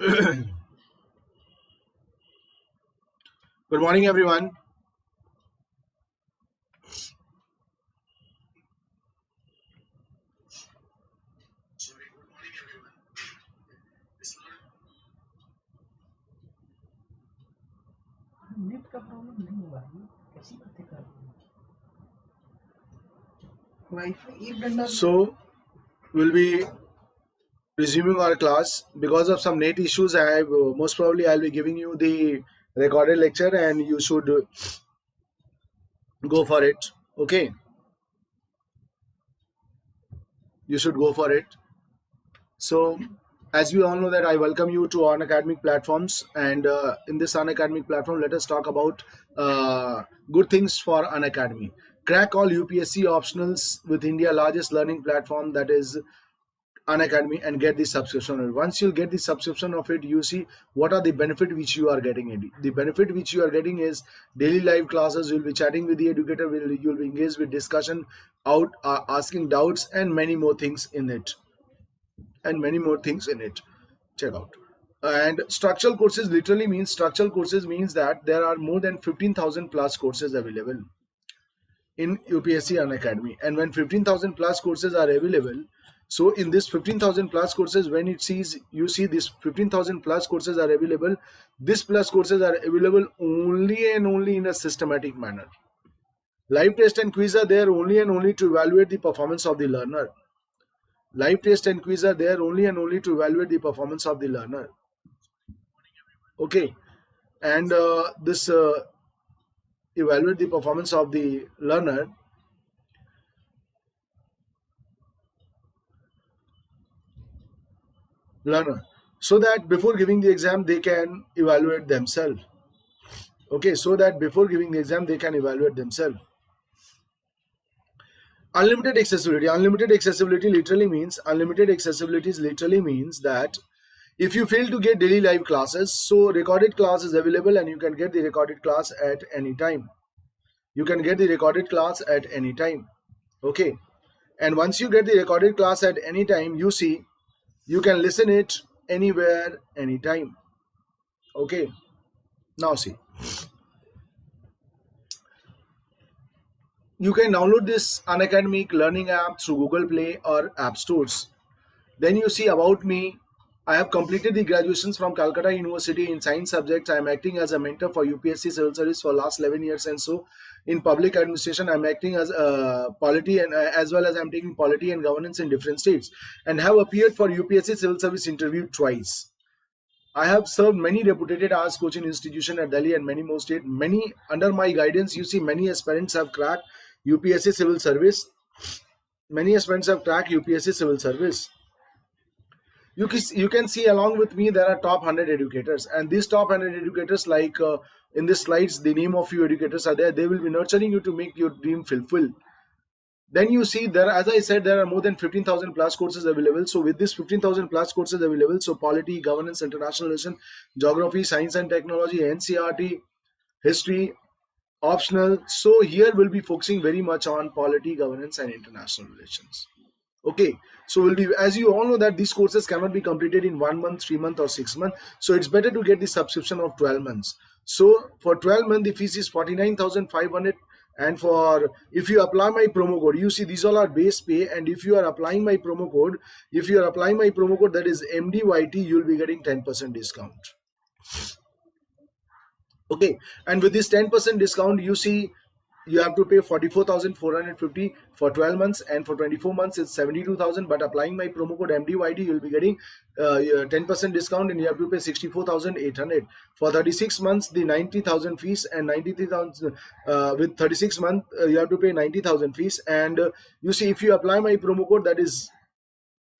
Good morning, everyone. Net का problem नहीं हुआ है, कैसी बातें कर रहे हो? वाईफाई एक घंटा So, we'll be resuming our class because of some net issues. Most probably I'll be giving you the recorded lecture, and you should go for it. Okay, you should go for it. So, as we all know that I welcome you to Unacademic platforms, and in this Unacademic platform, let us talk about good things for Unacademy. Crack all UPSC optionals with India largest learning platform, that is Unacademy, and get the subscription of it. Once you get the subscription of it, you see what are the benefit which you are getting. The benefit which you are getting is daily live classes. You'll be chatting with the educator. You'll be engaged with discussion, out asking doubts, and many more things in it. And many more things in it. Check out. And structural courses means that there are more than 15,000 plus courses available in UPSC Unacademy. And when 15,000 plus courses are available, so in this 15,000 plus courses, when it sees, you see this 15,000 plus courses are available, this plus courses are available only and only in a systematic manner. Live test and quiz are there only and only to evaluate the performance of the learner. Live test and quiz are there only and only to evaluate the performance of the learner. Okay. And this evaluate the performance of the learner, so that before giving the exam they can evaluate themselves. Okay, so that before giving the exam they can evaluate themselves. Unlimited accessibility literally means that if you fail to get daily live classes, so recorded class is available, and you can get the recorded class at any time. Okay, and once you get the recorded class at any time, you see you can listen it anywhere, anytime. Okay, now see, you can download this Unacademic learning app through Google Play or App Stores. Then you see about me. I have completed the graduations from Calcutta University in science subjects. I am acting as a mentor for UPSC Civil Service for last 11 years, and so in public administration I am acting as polity, and as well as I am taking polity and governance in different states, and have appeared for UPSC Civil Service interview twice. I have served many reputed arts coaching institutions at Delhi and many more states. Many under my guidance, you see, many aspirants have cracked UPSC Civil Service. Many aspirants have cracked UPSC Civil Service. You can see along with me there are top 100 educators, and these top 100 educators, like in these slides, the name of few educators are there. They will be nurturing you to make your dream fulfill. Then you see there, as I said, there are more than 15,000 plus courses available. So with this 15,000 plus courses available, so polity, governance, international relations, geography, science and technology, NCRT, history, optional. So here we'll be focusing very much on polity, governance, and international relations. Okay, so we'll be, as you all know, that these courses cannot be completed in 1 month, 3 months, or 6 months. So it's better to get the subscription of 12 months. So for 12 months, the fees is 49,500. And for, if you apply my promo code, you see these all are base pay. And if you are applying my promo code, that is MDYT, you'll be getting 10% discount. Okay, and with this 10% discount, you see you have to pay 44,450 for 12 months, and for 24 months it's 72,000. But applying my promo code MDYD, you'll be getting 10% discount, and you have to pay 64,800 for 36 months. The 90,000 fees, and 93,000 with 36 months you have to pay 90,000 fees. And you see, if you apply my promo code, that is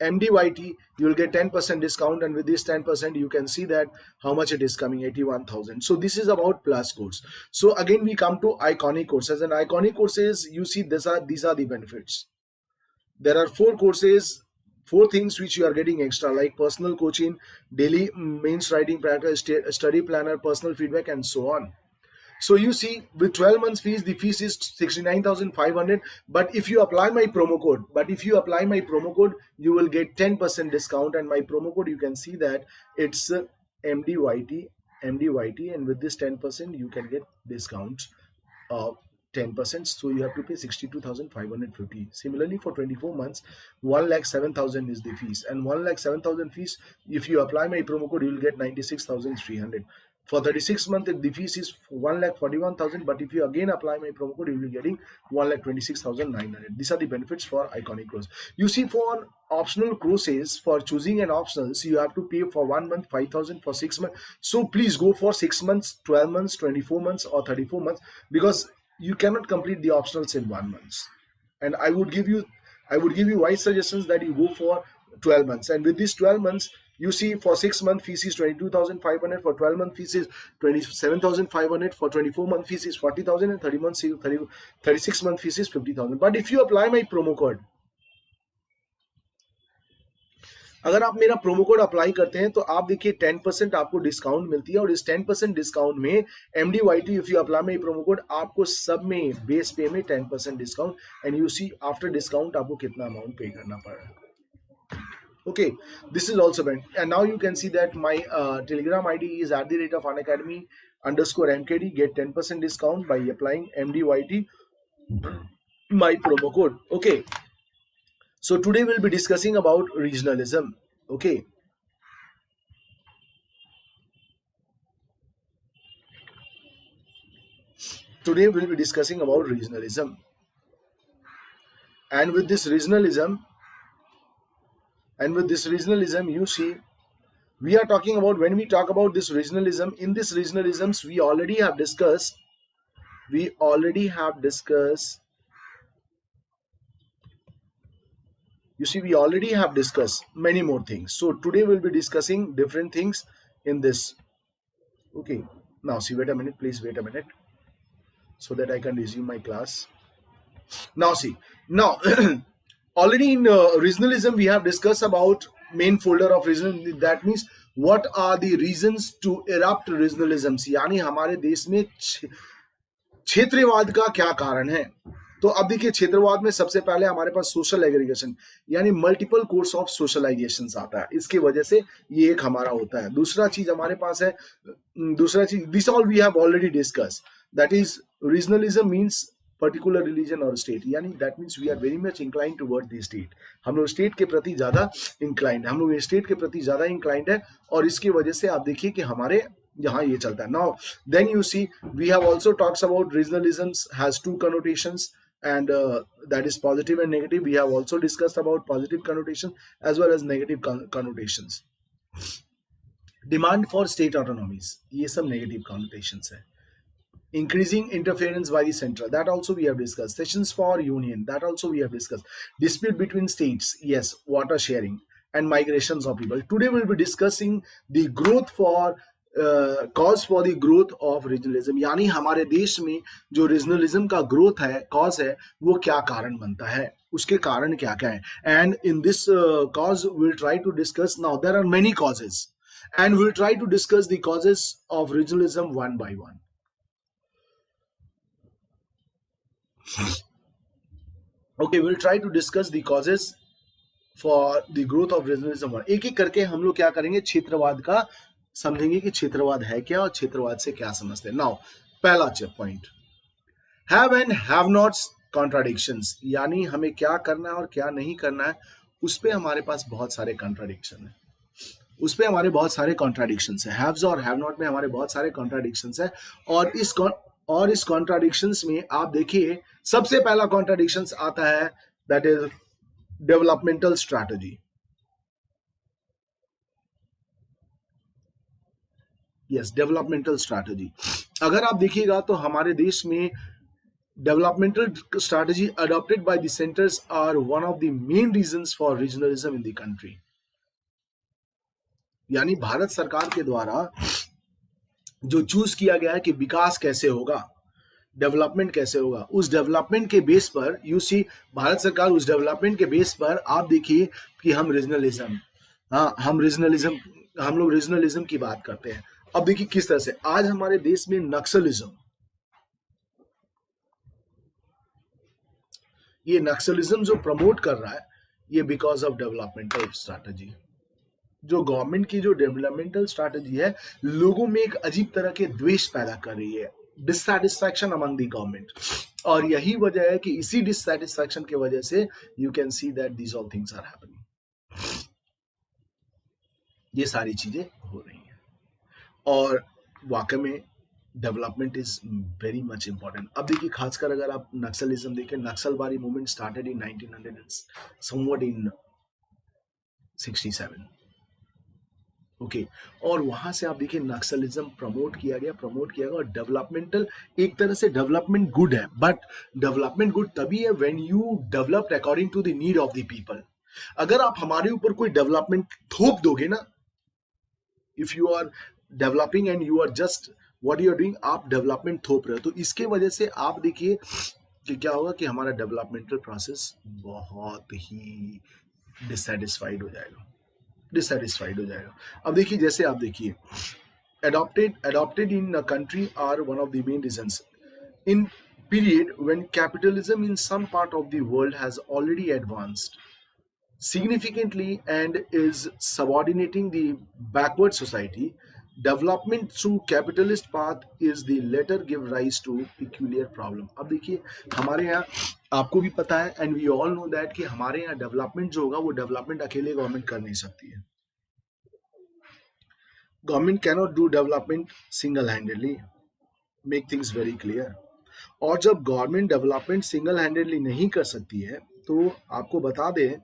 MDYT, you will get 10% discount, and with this 10% you can see that how much it is coming, 81,000. So this is about plus course. So again we come to iconic courses, and iconic courses, you see these are the benefits. There are four things which you are getting extra, like personal coaching, daily mains writing practice, study planner, personal feedback, and so on. So you see, with 12 months fees, the fees is 69,500. But if you apply my promo code, you will get 10% discount. And my promo code, you can see that it's MDYT, and with this 10%, you can get discounts of 10%. So you have to pay 62,550. Similarly, for 24 months, 1,07,000 is the fees, and 1,07,000 fees. If you apply my promo code, you will get 96,300. For 36 months, the fees is 1,41,000. But if you again apply my promo code, you will be getting 1,26,900. These are the benefits for Iconic Cruise. You see, for optional cruises, for choosing an optionals, you have to pay for 1 month 5,000, for 6 months. So please go for 6 months, 12 months, 24 months, or 34 months, because you cannot complete the optionals in 1 month. And I would give you wise suggestions that you go for 12 months. And with these 12 months, you see, for 6 month fees is 22,500, for 12 month fees is 27,500, for 24 month fees is 40,000, and 36 month fees is 50,000. But if you apply my promo code, अगर आप मेरा promo code apply करते हैं तो आप देखिए 10% आपको discount मिलती है, और इस 10% डिस्काउंट में MDYT, if you apply my promo code, आपको सब में बेस पे में 10% discount. And you see after discount आपको कितना अमाउंट पे करना पड़ रहा है. Okay, this is also bent. And now you can see that my Telegram ID is @unacademy_MKD. Get 10% discount by applying MDYT, my promo code. Okay. So today we'll be discussing about regionalism. Okay. Today we'll be discussing about regionalism. And with this regionalism, you see, we are talking about, when we talk about this regionalism, in this regionalisms we already have discussed you see, we already have discussed many more things. So today we'll be discussing different things in this. Okay, now see, wait a minute, please wait a minute, so that I can resume my class. Now see, now already in regionalism we have discussed about main folder of regionalism. That means what are the reasons to erupt regionalisms, यानी हमारे देश में क्षेत्रवाद का क्या कारण है. तो अब देखिए, क्षेत्रवाद में सबसे पहले हमारे पास सोशल एग्रीगेशन, यानी मल्टीपल कोर्स ऑफ सोशलाइजेशन आता है. इसकी वजह से ये एक हमारा होता है. दूसरा चीज हमारे पास है, this all we have already discuss, that is regionalism means particular religion और स्टेट, यानी that means we are very much inclined toward the state. हम लोग स्टेट के प्रति ज्यादा इंक्लाइंड है, और इसकी वजह से आप देखिए कि हमारे यहाँ ये चलता है. Now then you see, we have also talks about regionalism has two connotations, and that is positive and negative. We have also discussed about positive connotation as well as negative connotations. Demand for state autonomies, ये सब negative connotations है. Increasing interference by the central, that also we have discussed. Sessions for union, that also we have discussed. Dispute between states, yes. Water sharing and migrations of people. Today we will be discussing the growth for cause for the growth of regionalism, यानी हमारे देश में जो regionalism का growth है, cause है, वो क्या कारण बनता है, उसके कारण क्या क्या है. And in this cause will try to discuss. Now there are many causes and will try to discuss the causes of regionalism one by one. Okay, will try to discuss the causes for the growth of regionalism. एक एक करके हम लोग क्या करेंगे, क्षेत्रवाद का समझेंगे कि क्षेत्रवाद है क्या और क्षेत्रवाद से क्या समझते हैं. नाउ पहला point, have and have nots contradictions, यानी हमें क्या करना है और क्या नहीं करना है, उस पे हमारे पास बहुत सारे कॉन्ट्राडिक्शन है. हैव्स और हैव नॉट में हमारे बहुत सारे कॉन्ट्राडिक्शंस है. और इस कॉन्ट्राडिक्शंस में आप देखिए, सबसे पहला कॉन्ट्राडिक्शंस आता है, that is developmental strategy. Yes, developmental strategy. अगर आप देखिएगा तो हमारे देश में developmental strategy adopted by the centres are one of the main reasons for regionalism in the country. यानी भारत सरकार के द्वारा जो चूज किया गया है कि विकास कैसे होगा, डेवलपमेंट कैसे होगा, उस डेवलपमेंट के बेस पर यू सी, भारत सरकार उस डेवलपमेंट के बेस पर आप देखिए कि हम लोग रीजनलिज्म की बात करते हैं. अब देखिए किस तरह से आज हमारे देश में नक्सलिज्म, ये नक्सलिज्म जो प्रमोट कर रहा है ये बिकॉज ऑफ डेवलपमेंटल स्ट्रैटेजी। जो गवर्नमेंट की जो डेवलपमेंटल स्ट्रैटेजी है लोगों में एक अजीब तरह के द्वेष पैदा कर रही है, डिससैटिस्फैक्शन अमंग द गवर्नमेंट, और यही वजह है कि इसी डिससैटिस्फैक्शन की वजह से you can see that these all things are happening. ये सारी चीजें हो रही हैं और वाकई में development is very much important. अब देखिए खासकर अगर आप नक्सलिज्म देखें, Naxalbari movement started in 1900 somewhat in 67, okay और वहां से आप देखिए नक्सलिज्म प्रमोट किया गया और डेवलपमेंटल, एक तरह से डेवलपमेंट गुड है, बट डेवलपमेंट गुड तभी है when you develop according to the need of the people. अगर आप हमारे ऊपर कोई डेवलपमेंट थोप दोगे ना, if you are developing and you are just what you are doing, आप डेवलपमेंट थोप रहे हो, तो इसके वजह से आप देखिए कि क्या होगा कि हमारा डेवलपमेंटल प्रोसेस बहुत ही डिससेटिस्फाइड हो जाएगा। अब देखिए जैसे आप देखिए adopted in a country are one of the main reasons in period when capitalism in some part of the world has already advanced significantly and is subordinating the backward society. Development through capitalist path is the latter give rise to peculiar problem। अब देखिए हमारे यहाँ आपको भी पता है and we all know that कि हमारे यहाँ डेवलपमेंट जो होगा वो डेवलपमेंट अकेले गवर्नमेंट कर नहीं सकती है। Government cannot do development single handedly, make things very clear. और जब गवर्नमेंट डेवलपमेंट सिंगल हैंडेडली नहीं कर सकती है तो आपको बता दें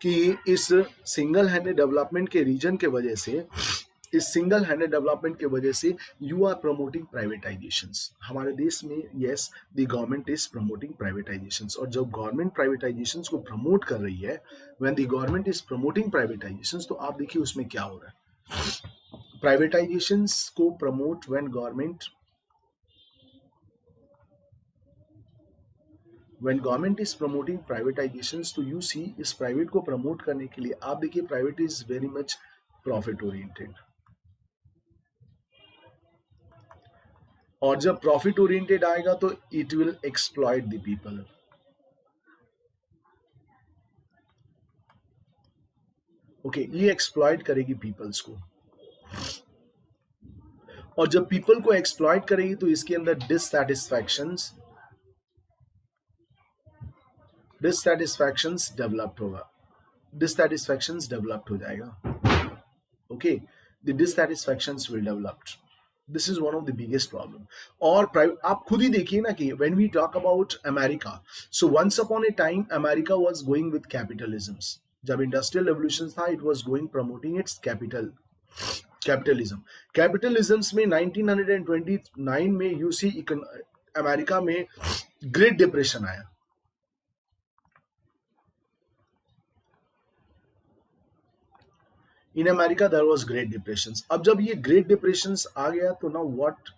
कि इस सिंगल हैंडेड डेवलपमेंट के रीजन के वजह से, इस सिंगल हैंडेड डेवलपमेंट के वजह से यू आर प्रमोटिंग प्राइवेटाइजेशंस। हमारे देश में yes the government is promoting privatisations, और जब गवर्नमेंट प्राइवेटाइजेशंस को प्रमोट कर रही है, when the government is promoting privatisations, तो आप देखिए उसमें क्या हो रहा है। प्राइवेटाइजेशंस को promote when government is promoting privatisations, तो यू सी इस प्राइवेट को प्रमोट करने के लिए आप देखिए private is very much profit oriented, और जब प्रॉफिट ओरिएंटेड आएगा तो it will exploit the people. Okay ये एक्सप्लॉइट करेगी पीपल्स को, और जब पीपल को एक्सप्लॉइट करेगी तो इसके अंदर डिससैटिस्फैक्शंस डेवलप्ड हो जाएगा। Okay the dissatisfactions will developed, this is one of the biggest problem. और आप खुद ही देखिए ना कि when we talk about America, so once upon a time America was going with capitalism. जब इंडस्ट्रियल रेवोल्यूशन था it was going promoting its capitalism में 1929 में यूसी अमेरिका में ग्रेट डिप्रेशन आया। In America there was great depression. अब जब ये great depression आ गया तो नाउ व्हाट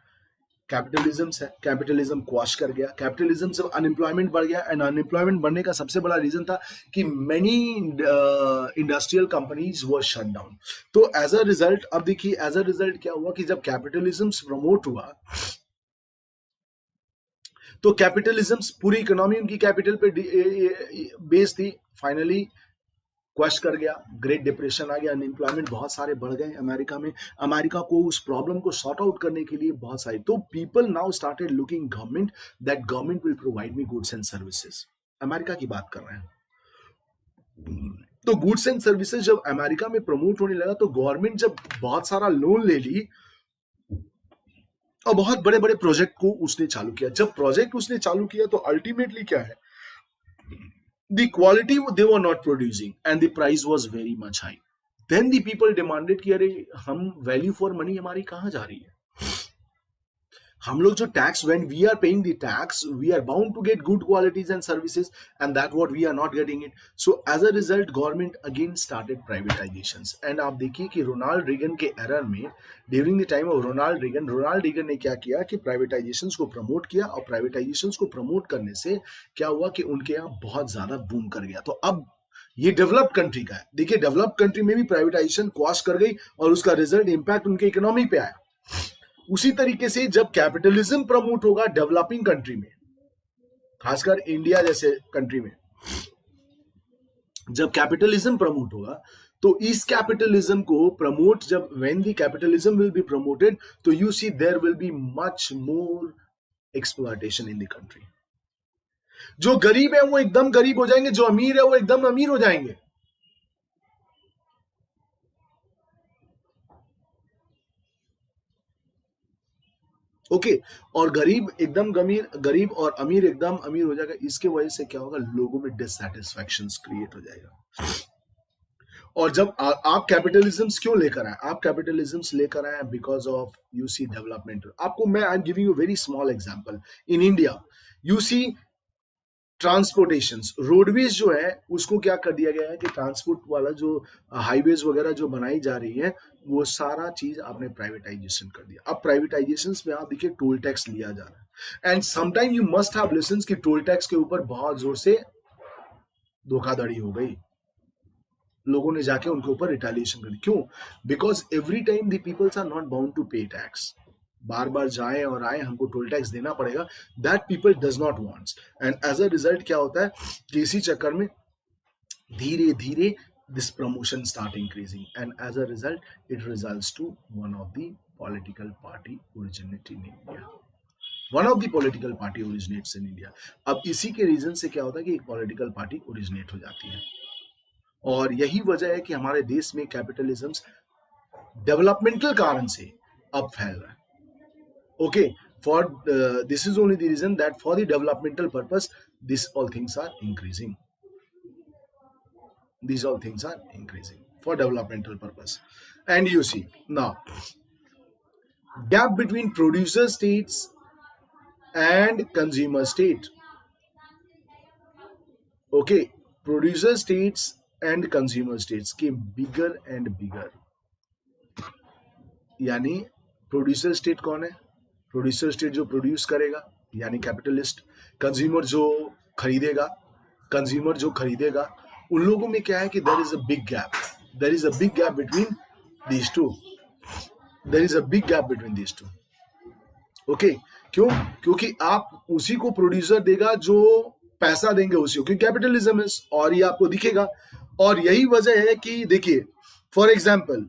कैपिटलिज्म है, कैपिटलिज्म क्वाश कर गया, कैपिटलिज्म से अनएम्प्लॉयमेंट बढ़ गया, एंड अनएम्प्लॉयमेंट बढ़ने का सबसे बड़ा रीजन था कि मेनी इंडस्ट्रियल कंपनीज वर शट डाउन। तो एज अ रिजल्ट अब देखिए एज अ रिजल्ट क्या हुआ कि जब कैपिटलिज्म प्रमोट हुआ तो कैपिटलिज्म पूरी इकोनॉमी उनकी कैपिटल पे बेस थी, फाइनली क्वेश्चन कर गया, ग्रेट डिप्रेशन आ गया, अनएम्प्लॉयमेंट बहुत सारे बढ़ गए अमेरिका में। अमेरिका को उस प्रॉब्लम को सॉर्ट आउट करने के लिए बहुत सारी, तो people now started looking government that government will provide me goods and services. America की बात कर रहे हैं। तो गुड्स एंड सर्विसेज जब अमेरिका में प्रमोट होने लगा तो गवर्नमेंट जब बहुत सारा लोन ले ली और बहुत बड़े बड़े प्रोजेक्ट को उसने चालू किया। जब प्रोजेक्ट उसने चालू किया तो अल्टीमेटली क्या है, the quality they were not producing and the price was very much high. Then the people demanded कि अरे हम value for money हमारी कहाँ जा रही है, हम लोग जो tax, when we are paying the tax we are bound to get good qualities and services, and that what we are not getting it. So as a result government again started privatizations, and आप देखिए कि Ronald Reagan के era में, during the time of Ronald Reagan ने क्या किया कि प्राइवेटाइजेशंस को प्रमोट किया, और प्राइवेटाइजेशंस को प्रमोट करने से क्या हुआ कि उनके यहाँ बहुत ज्यादा बूम कर गया। तो अब ये डेवलप्ड कंट्री का है, देखिए डेवलप्ड कंट्री में भी प्राइवेटाइजेशन क्वाश कर गई और उसका रिजल्ट इंपैक्ट उनके इकोनॉमी पे आया। उसी तरीके से जब कैपिटलिज्म प्रमोट होगा डेवलपिंग कंट्री में, खासकर इंडिया जैसे कंट्री में, जब कैपिटलिज्म प्रमोट होगा तो इस कैपिटलिज्म को प्रमोट, जब when the capitalism will be promoted, तो you see there will be much more exploitation in the country. जो गरीब है वो एकदम गरीब हो जाएंगे, जो अमीर है वो एकदम अमीर हो जाएंगे। ओके, और गरीब एकदम गरीब और अमीर एकदम अमीर हो जाएगा। इसके वजह से क्या होगा, लोगों में डिससैटिस्फैक्शन क्रिएट हो जाएगा। और जब आप कैपिटलिज्म क्यों लेकर आए, आप कैपिटलिज्म लेकर आए because of you see development. आपको मैं I am giving you very small example. In India you see transportation, roadways जो है उसको क्या कर दिया गया है कि ट्रांसपोर्ट वाला जो हाईवेज वगैरह जो बनाई जा रही है वो सारा चीज आपने प्राइवेटाइजेशन कर दिया। अब प्राइवेटाइजेशन में आप देखिए टोल टैक्स लिया जा रहा है, and sometime you must have lessons कि टोल टैक्स के ऊपर बहुत जोर से धोखाधड़ी हो गई, लोगों ने जाके उनके ऊपर रिटेलिएशन कर दी। क्यों? Because every time the peoples are not bound to pay tax. बार बार जाए और आए हमको टोल टैक्स देना पड़ेगा, that people does not wants, and as a result क्या होता है कि इसी चक्कर में धीरे धीरे this promotion start increasing, and as a result it results to one of the political party originate in India, one of the political party originates in India। अब इसी के रीजन से क्या होता है कि एक पॉलिटिकल पार्टी ओरिजिनेट हो जाती है, और यही वजह है कि हमारे देश में कैपिटलिज्म डेवलपमेंटल कारण से अब फैल रहा है। Okay, for this is only the reason that for the developmental purpose this all things are increasing, these all things are increasing for developmental purpose। And you see now gap between producer states and consumer state। okay, producer states and consumer states के bigger and bigger, यानी producer state कौन है? Producer state जो produce करेगा यानी capitalist, consumer जो खरीदेगा, consumer जो खरीदेगा, उन लोगों में क्या है कि there is a big gap, there is a big gap between these two, there is a big gap between these two. Okay, क्यों? क्योंकि आप उसी को प्रोड्यूसर देगा जो पैसा देंगे उसी को, क्योंकि कैपिटलिज्म है, और ये आपको दिखेगा। और यही वजह है कि देखिए for example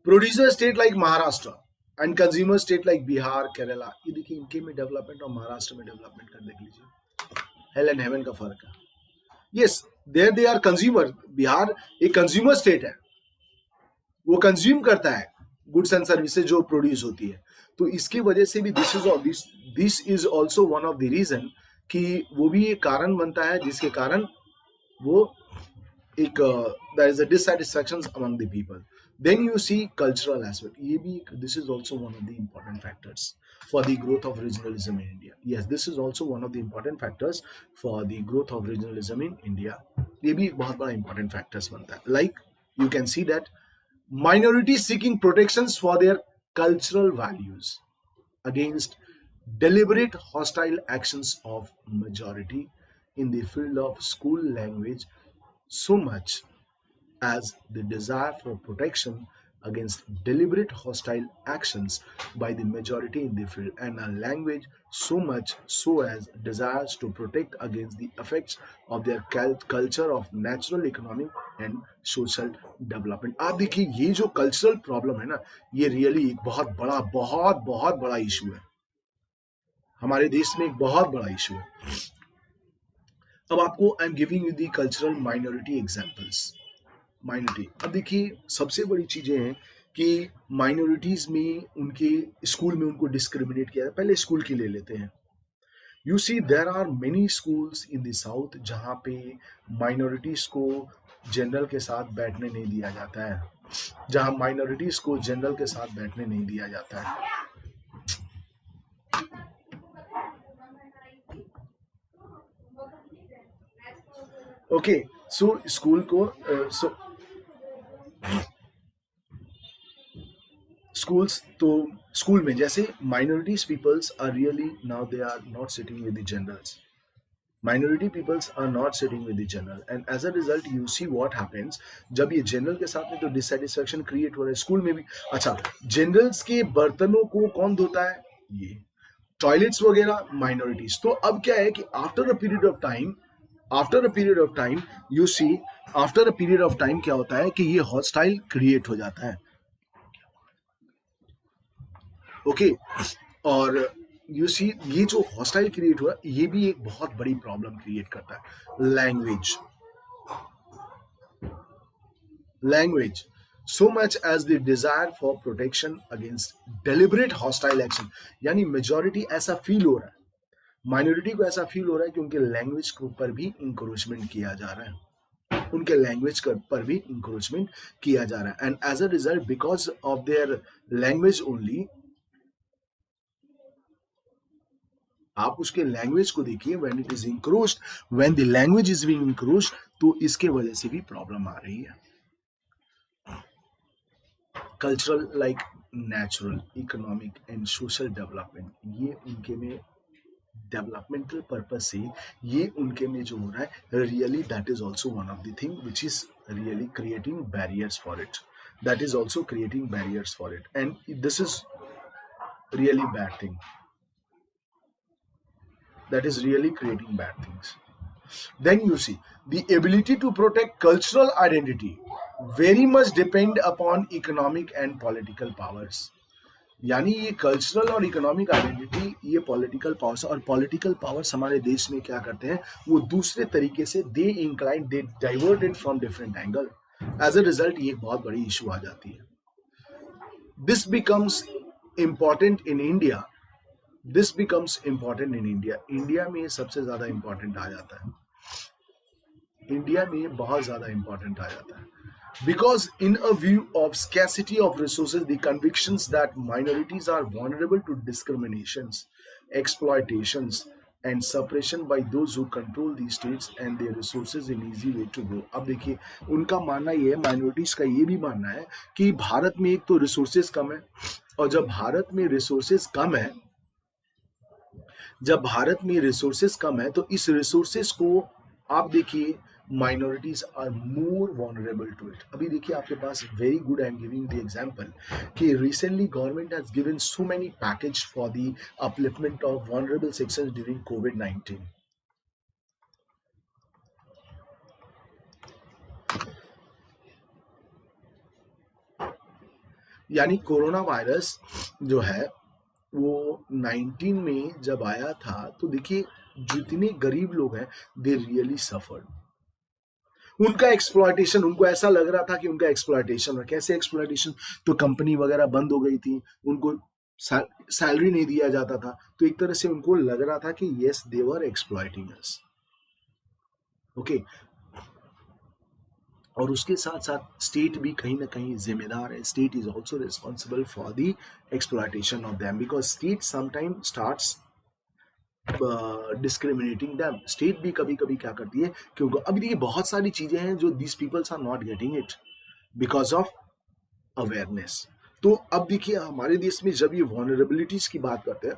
producer state like Maharashtra and consumer state like Bihar, Kerala, ये देखिए इनके में डेवलपमेंट और महाराष्ट्र में डेवलपमेंट कर देख लीजिए, हेल एंड हेवन का फर्क है। Yes, there they are consumer, Bihar एक कंज्यूमर स्टेट है, वो कंज्यूम करता है गुड्स एंड सर्विसेज जो प्रोड्यूस होती है, तो इसकी वजह से भी this is also one of the reason कि वो भी एक कारण बनता है जिसके कारण वो एक there is a dissatisfaction among the people. Then you see cultural aspect, ये भी this is also one of the important factors for the growth of regionalism in India। Yes, this is also one of the important factors for the growth of regionalism in India। ये भी एक बहुत बड़ा important factors बनता है। Like you can see that minorities seeking protections for their cultural values against deliberate hostile actions of majority in the field of school language, so much as the desire for protection against deliberate hostile actions by the majority in the field, and a language so much so as desires to protect against the effects of their culture of natural, economic and social development। आप देखिए ये जो cultural problem है ना, ये really एक बहुत बड़ा इशू है, हमारे देश में एक बहुत बड़ा इशू है। अब आपको आई am giving you the cultural minority examples. Minority, अब देखिए सबसे बड़ी चीजें हैं कि माइनॉरिटीज में उनके स्कूल में उनको डिस्क्रिमिनेट किया है। पहले स्कूल की ले लेते हैं। You see there are many schools in the south जहाँ पे माइनॉरिटीज को जनरल के साथ बैठने नहीं दिया जाता है, जहाँ माइनॉरिटीज को जनरल के साथ बैठने नहीं दिया जाता है। ओके, सो स्कूल को स्कूल्स, तो स्कूल में जैसे minorities peoples are really now they are not sitting with the generals, minority peoples are not sitting with the general, and as a result you see what happens, जब ये general के साथ में तो dissatisfaction create हो रहा है school में भी। अच्छा, जनरल्स के बर्तनों को कौन धोता है? ये टॉयलेट्स वगैरह माइनॉरिटीज। तो अब क्या है कि after a period of time after a period of time you see, after a period of time क्या होता है कि ये हॉस्टाइल क्रिएट हो जाता है। ओके और यू सी ये जो हॉस्टाइल क्रिएट हुआ ये भी एक बहुत बड़ी प्रॉब्लम क्रिएट करता है। Language so much as the desire for protection against deliberate hostile action, यानी मेजोरिटी ऐसा फील हो रहा है, माइनॉरिटी को ऐसा फील हो रहा है कि उनके लैंग्वेज के ऊपर भी इंक्रोचमेंट किया जा रहा है, उनके लैंग्वेज पर भी इंक्रोचमेंट किया जा रहा है। And as a result because of their language only, आप उसके लैंग्वेज को देखिए, when it is encroached, when the language is being encroached, तो इसके वजह से भी प्रॉब्लम आ रही है। Cultural like natural economic and social development, ये उनके में डेवलपमेंटल पर्पज से ये उनके में जो हो रहा है, really that is also one of the thing which is really creating barriers for it, that is also creating barriers for it, and this is really bad thing, that is really creating bad things. Then you see the ability to protect cultural identity very much depend upon economic and political powers, यानी ये cultural और economic identity, ये political powers, और political powers हमारे देश में क्या करते हैं, वो दूसरे तरीके से they incline, they diverted from different angle, as a result ये एक बहुत बड़ी इशू आ जाती है। This becomes important in India, this becomes important in India, India में सबसे ज्यादा इंपॉर्टेंट आ जाता है, इंडिया में बहुत ज्यादा इंपॉर्टेंट आ जाता है, because in a view of scarcity of resources, the convictions that minorities are vulnerable to discriminations, exploitations and suppression by those who control the states and their resources in easy way to grow। अब देखिए उनका मानना ये है, minorities का ये भी मानना है कि भारत में एक तो रिसोर्सेज कम है, और जब भारत में रिसोर्सेज कम है, जब भारत में रिसोर्सेज कम है, तो इस रिसोर्सेज को आप देखिए minorities are more vulnerable to it. अभी देखिए आपके पास very good, I am giving the example कि recently government has given so many package for the upliftment of vulnerable sections during कोविड-19। यानी कोरोना वायरस जो है वो 19 में जब आया था, तो देखिए जितने गरीब लोग हैं दे रियली सफर्ड, उनका एक्सप्लॉयटेशन, उनको ऐसा लग रहा था कि उनका एक्सप्लॉयटेशन है। कैसे एक्सप्लॉयटेशन, तो कंपनी वगैरह बंद हो गई थी, उनको सैलरी नहीं दिया जाता था, तो एक तरह से उनको लग रहा था कि yes they were exploiting us. Okay, और उसके साथ साथ स्टेट भी कहीं ना कहीं जिम्मेदार है, state is also responsible for the exploitation of them, because state sometime starts discriminating them. State भी कभी कभी क्या करती है, क्योंकि अभी देखिए बहुत सारी चीजें हैं जो these peoples are not getting it because of awareness. तो अब देखिए हमारे देश में जब ये वॉनरेबिलिटीज की बात करते हैं,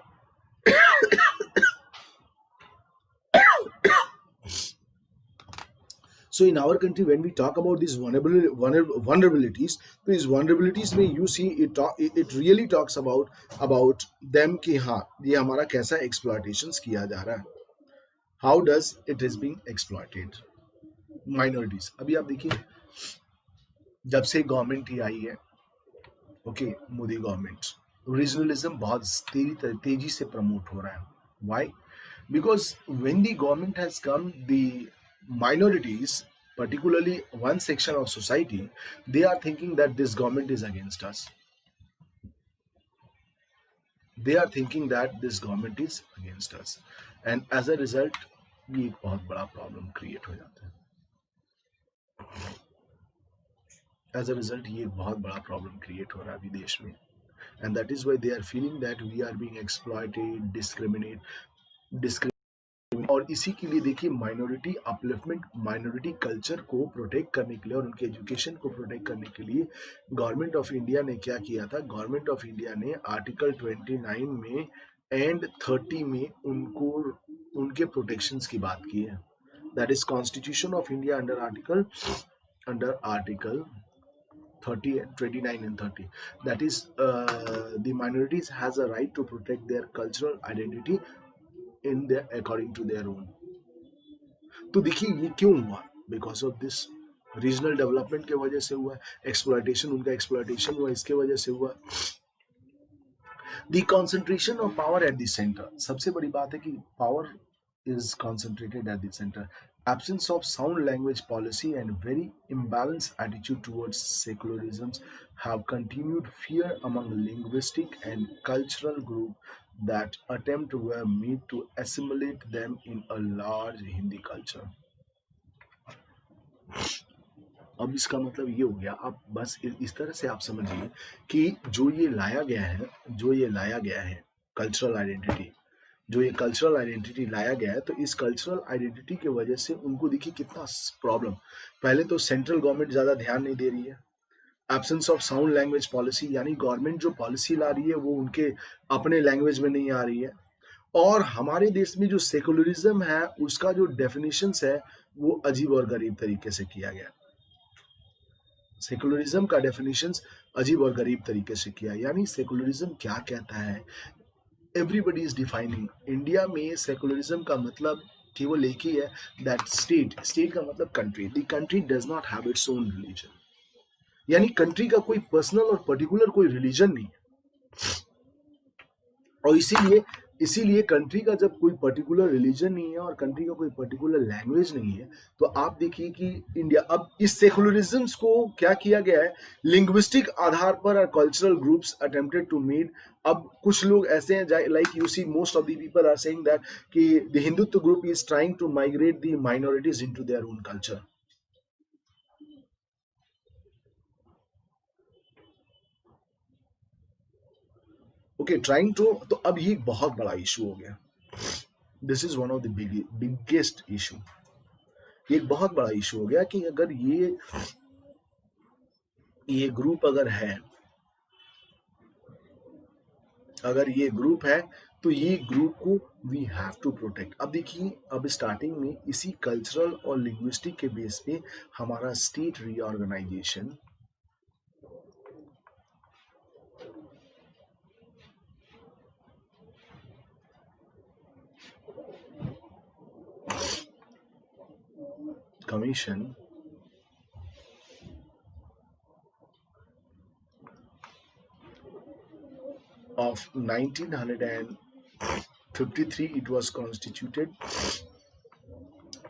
so in our country when we talk about these vulnerabilities, तो इस vulnerabilities में you see it really talks about them कि हाँ ये हमारा कैसा exploitations किया जा रहा है, how does it is being exploited minorities। अभी आप देखिए जब से गवर्नमेंट ही आई है, ओके मोदी गवर्नमेंट, रीजनलिज्म बहुत तेजी से प्रमोट हो रहा है। Why? Because when the government has come, the minorities, particularly one section of society, they are thinking that this government is against us, they are thinking that this government is against us, and as a result ये एक बहुत बड़ा problem create हो जाता है, as a result ये एक बहुत बड़ा प्रॉब्लम क्रिएट हो रहा है अभी देश में, and that is why they are feeling that we are being exploited, discriminated, और इसी के लिए देखिए माइनॉरिटी अपलिफ्टमेंट, माइनॉरिटी कल्चर को प्रोटेक्ट करने के लिए और उनके एजुकेशन को प्रोटेक्ट करने के लिए गवर्नमेंट ऑफ इंडिया ने क्या किया था, गवर्नमेंट ऑफ इंडिया ने आर्टिकल 29 में एंड 30 में उनको उनके प्रोटेक्शंस की बात की है। That is constitution of India under article 30 and 29 and 30, that is the minorities has a right to protect their cultural identity in their according to their own। तो देखिए ये क्यों हुआ, because of this regional development के वजह से हुआ, exploitation, उनका एक्सप्लॉयटेशन हुआ, इसके वजह से हुआ। The concentration of power at the centre, सबसे बड़ी बात है कि power is concentrated at the center. Absence of sound language policy and very imbalanced attitude towards secularism have continued fear among linguistic and cultural groups that attempt were made to assimilate them in a large Hindi culture. अब इसका मतलब ये हो गया, आप बस इस तरह से आप समझिए कि जो ये लाया गया है कल्चरल आइडेंटिटी, जो ये कल्चरल आइडेंटिटी लाया गया है, तो इस कल्चरल आइडेंटिटी की वजह से उनको देखिए कितना प्रॉब्लम। पहले तो सेंट्रल गवर्नमेंट ज़्यादा ध्यान नहीं दे रही है, absence of sound language policy, यानी गवर्नमेंट जो पॉलिसी ला रही है वो उनके अपने लैंग्वेज में नहीं आ रही है। और हमारे देश में जो सेकुलरिज्म है उसका जो डेफिनेशंस है वो अजीब और गरीब तरीके से किया गया। सेकुलरिज्म का डेफिनेशंस अजीब और गरीब तरीके से किया, यानी सेकुलरिज्म क्या कहता है, एवरीबडी इज डिफाइनिंग। इंडिया में सेकुलरिज्म का मतलब केवल एक ही है, दैट स्टेट का मतलब country, the country does not have its own religion, यानी कंट्री का कोई पर्सनल और पर्टिकुलर कोई रिलीजन नहीं है। और इसीलिए कंट्री का जब कोई पर्टिकुलर रिलीजन नहीं है और कंट्री का कोई पर्टिकुलर लैंग्वेज नहीं है, तो आप देखिए कि इंडिया, अब इस सेकुलरिज्म को क्या किया गया है, लिंग्विस्टिक आधार पर और cultural groups attempted to made. अब कुछ लोग ऐसे हैं, like you see most of the people are saying that कि the Hindutva group is trying to migrate the minorities into their own culture. Okay, trying to, तो अब ये एक बहुत बड़ा इशू हो गया। This is one of the biggest issue. ये एक बहुत बड़ा इशू हो गया कि अगर ये ग्रुप अगर ये ग्रुप है तो ये ग्रुप को वी हैव टू प्रोटेक्ट। अब देखिए, अब स्टार्टिंग में इसी कल्चरल और लिंग्विस्टिक के बेस पे हमारा state reorganisation commission of 1953 it was constituted,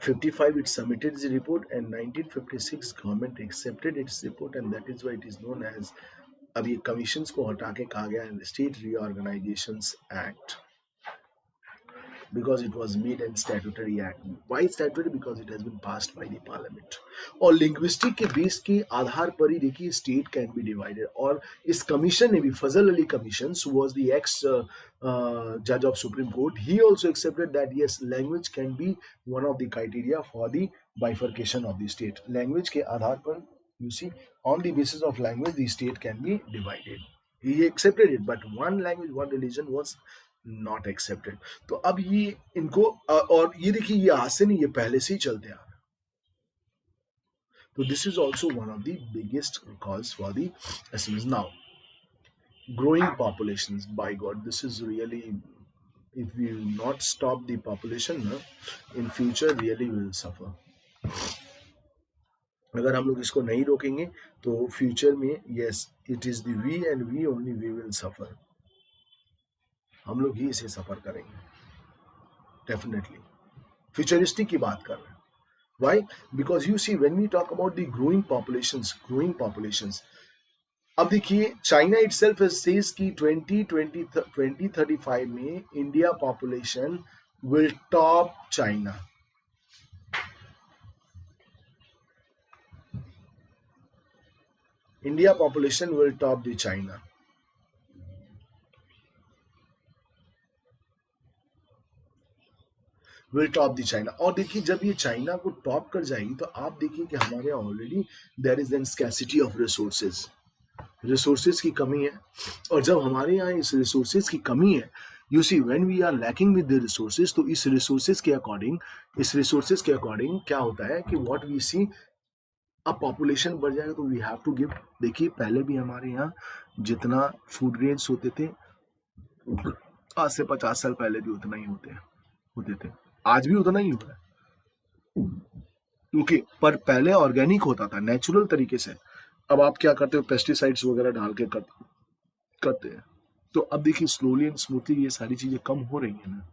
55 it submitted the report, and 1956 government accepted its report, and that is why it is known as, अब ये कमीशंस को हटा के कहा गया है state reorganisations act, because it was made in statutory act. Why statutory? Because it has been passed by the parliament. और linguistic के बेस के आधार पर ही देखिए state can be divided। और इस कमीशन ने भी, Fazal Ali commission, who was the ex judge of Supreme Court, he also accepted that yes, language can be one of the criteria for the bifurcation of the state। language के आधार पर, you see, on the basis of language the state can be divided। he accepted it, but one language, one religion was not accepted. तो अब ये इनको, और ये देखिए ये आज से नहीं, ये पहले से ही चलते आ रहे हैं। तो this is also one of the biggest cause for the SMS. Now growing populations, by god, this is really, if we will not stop the population in future, really we will suffer। अगर हम लोग इसको नहीं रोकेंगे तो future में, yes, it is the we and we only we will suffer। हम लोग ही इसे सफर करेंगे डेफिनेटली। फ्यूचरिस्टिक की बात कर रहे हैं। Why? Because you see, when we talk about the growing populations, अब देखिए चाइना इटसेल्फ सेज कि 2035 में India population will top China. India population will top the China. Will top the China. और देखिए जब ये चाइना को टॉप कर जाएगी तो आप देखिए कि हमारे यहाँ already there is an scarcity of resources की कमी है। और जब हमारे यहाँ इस रिसोर्सेज की कमी है, you see, when we are lacking with the resources, तो इस रिसोर्सेज के अकॉर्डिंग क्या होता है कि व्हाट वी सी, अब पॉपुलेशन बढ़ जाएगा तो वी हैव टू गिव। देखिए पहले भी हमारे यहाँ जितना फूड ग्रेन्स होते थे, आज से 50 साल पहले भी उतना ही होते थे, आज भी उतना ही हो रहा है। ओके, पर पहले ऑर्गेनिक होता था, नेचुरल तरीके से। अब आप क्या करते हो, पेस्टिसाइड्स वगैरह डाल के करते हैं। तो अब देखिए स्लोली एंड स्मूथली ये सारी चीजें कम हो रही है ना।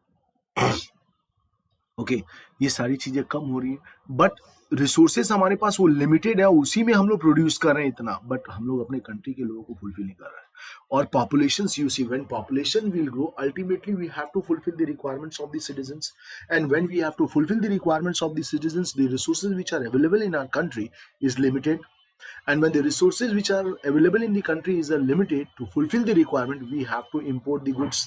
ओके, ये सारी चीजें कम हो रही है, बट रिसोर्सेस हमारे पास वो लिमिटेड है, उसी में हम लोग प्रोड्यूस कर रहे हैं इतना, बट हम लोग अपने कंट्री के लोगों को फुलफिल नहीं कर रहे हैं। और population, you see, when population will grow, ultimately we have to fulfil the requirements of the citizens, and when we have to fulfil the requirements of the citizens, the resources which are available in our country is limited, and when the resources which are available in the country is limited, to fulfill the requirement we have to import the goods.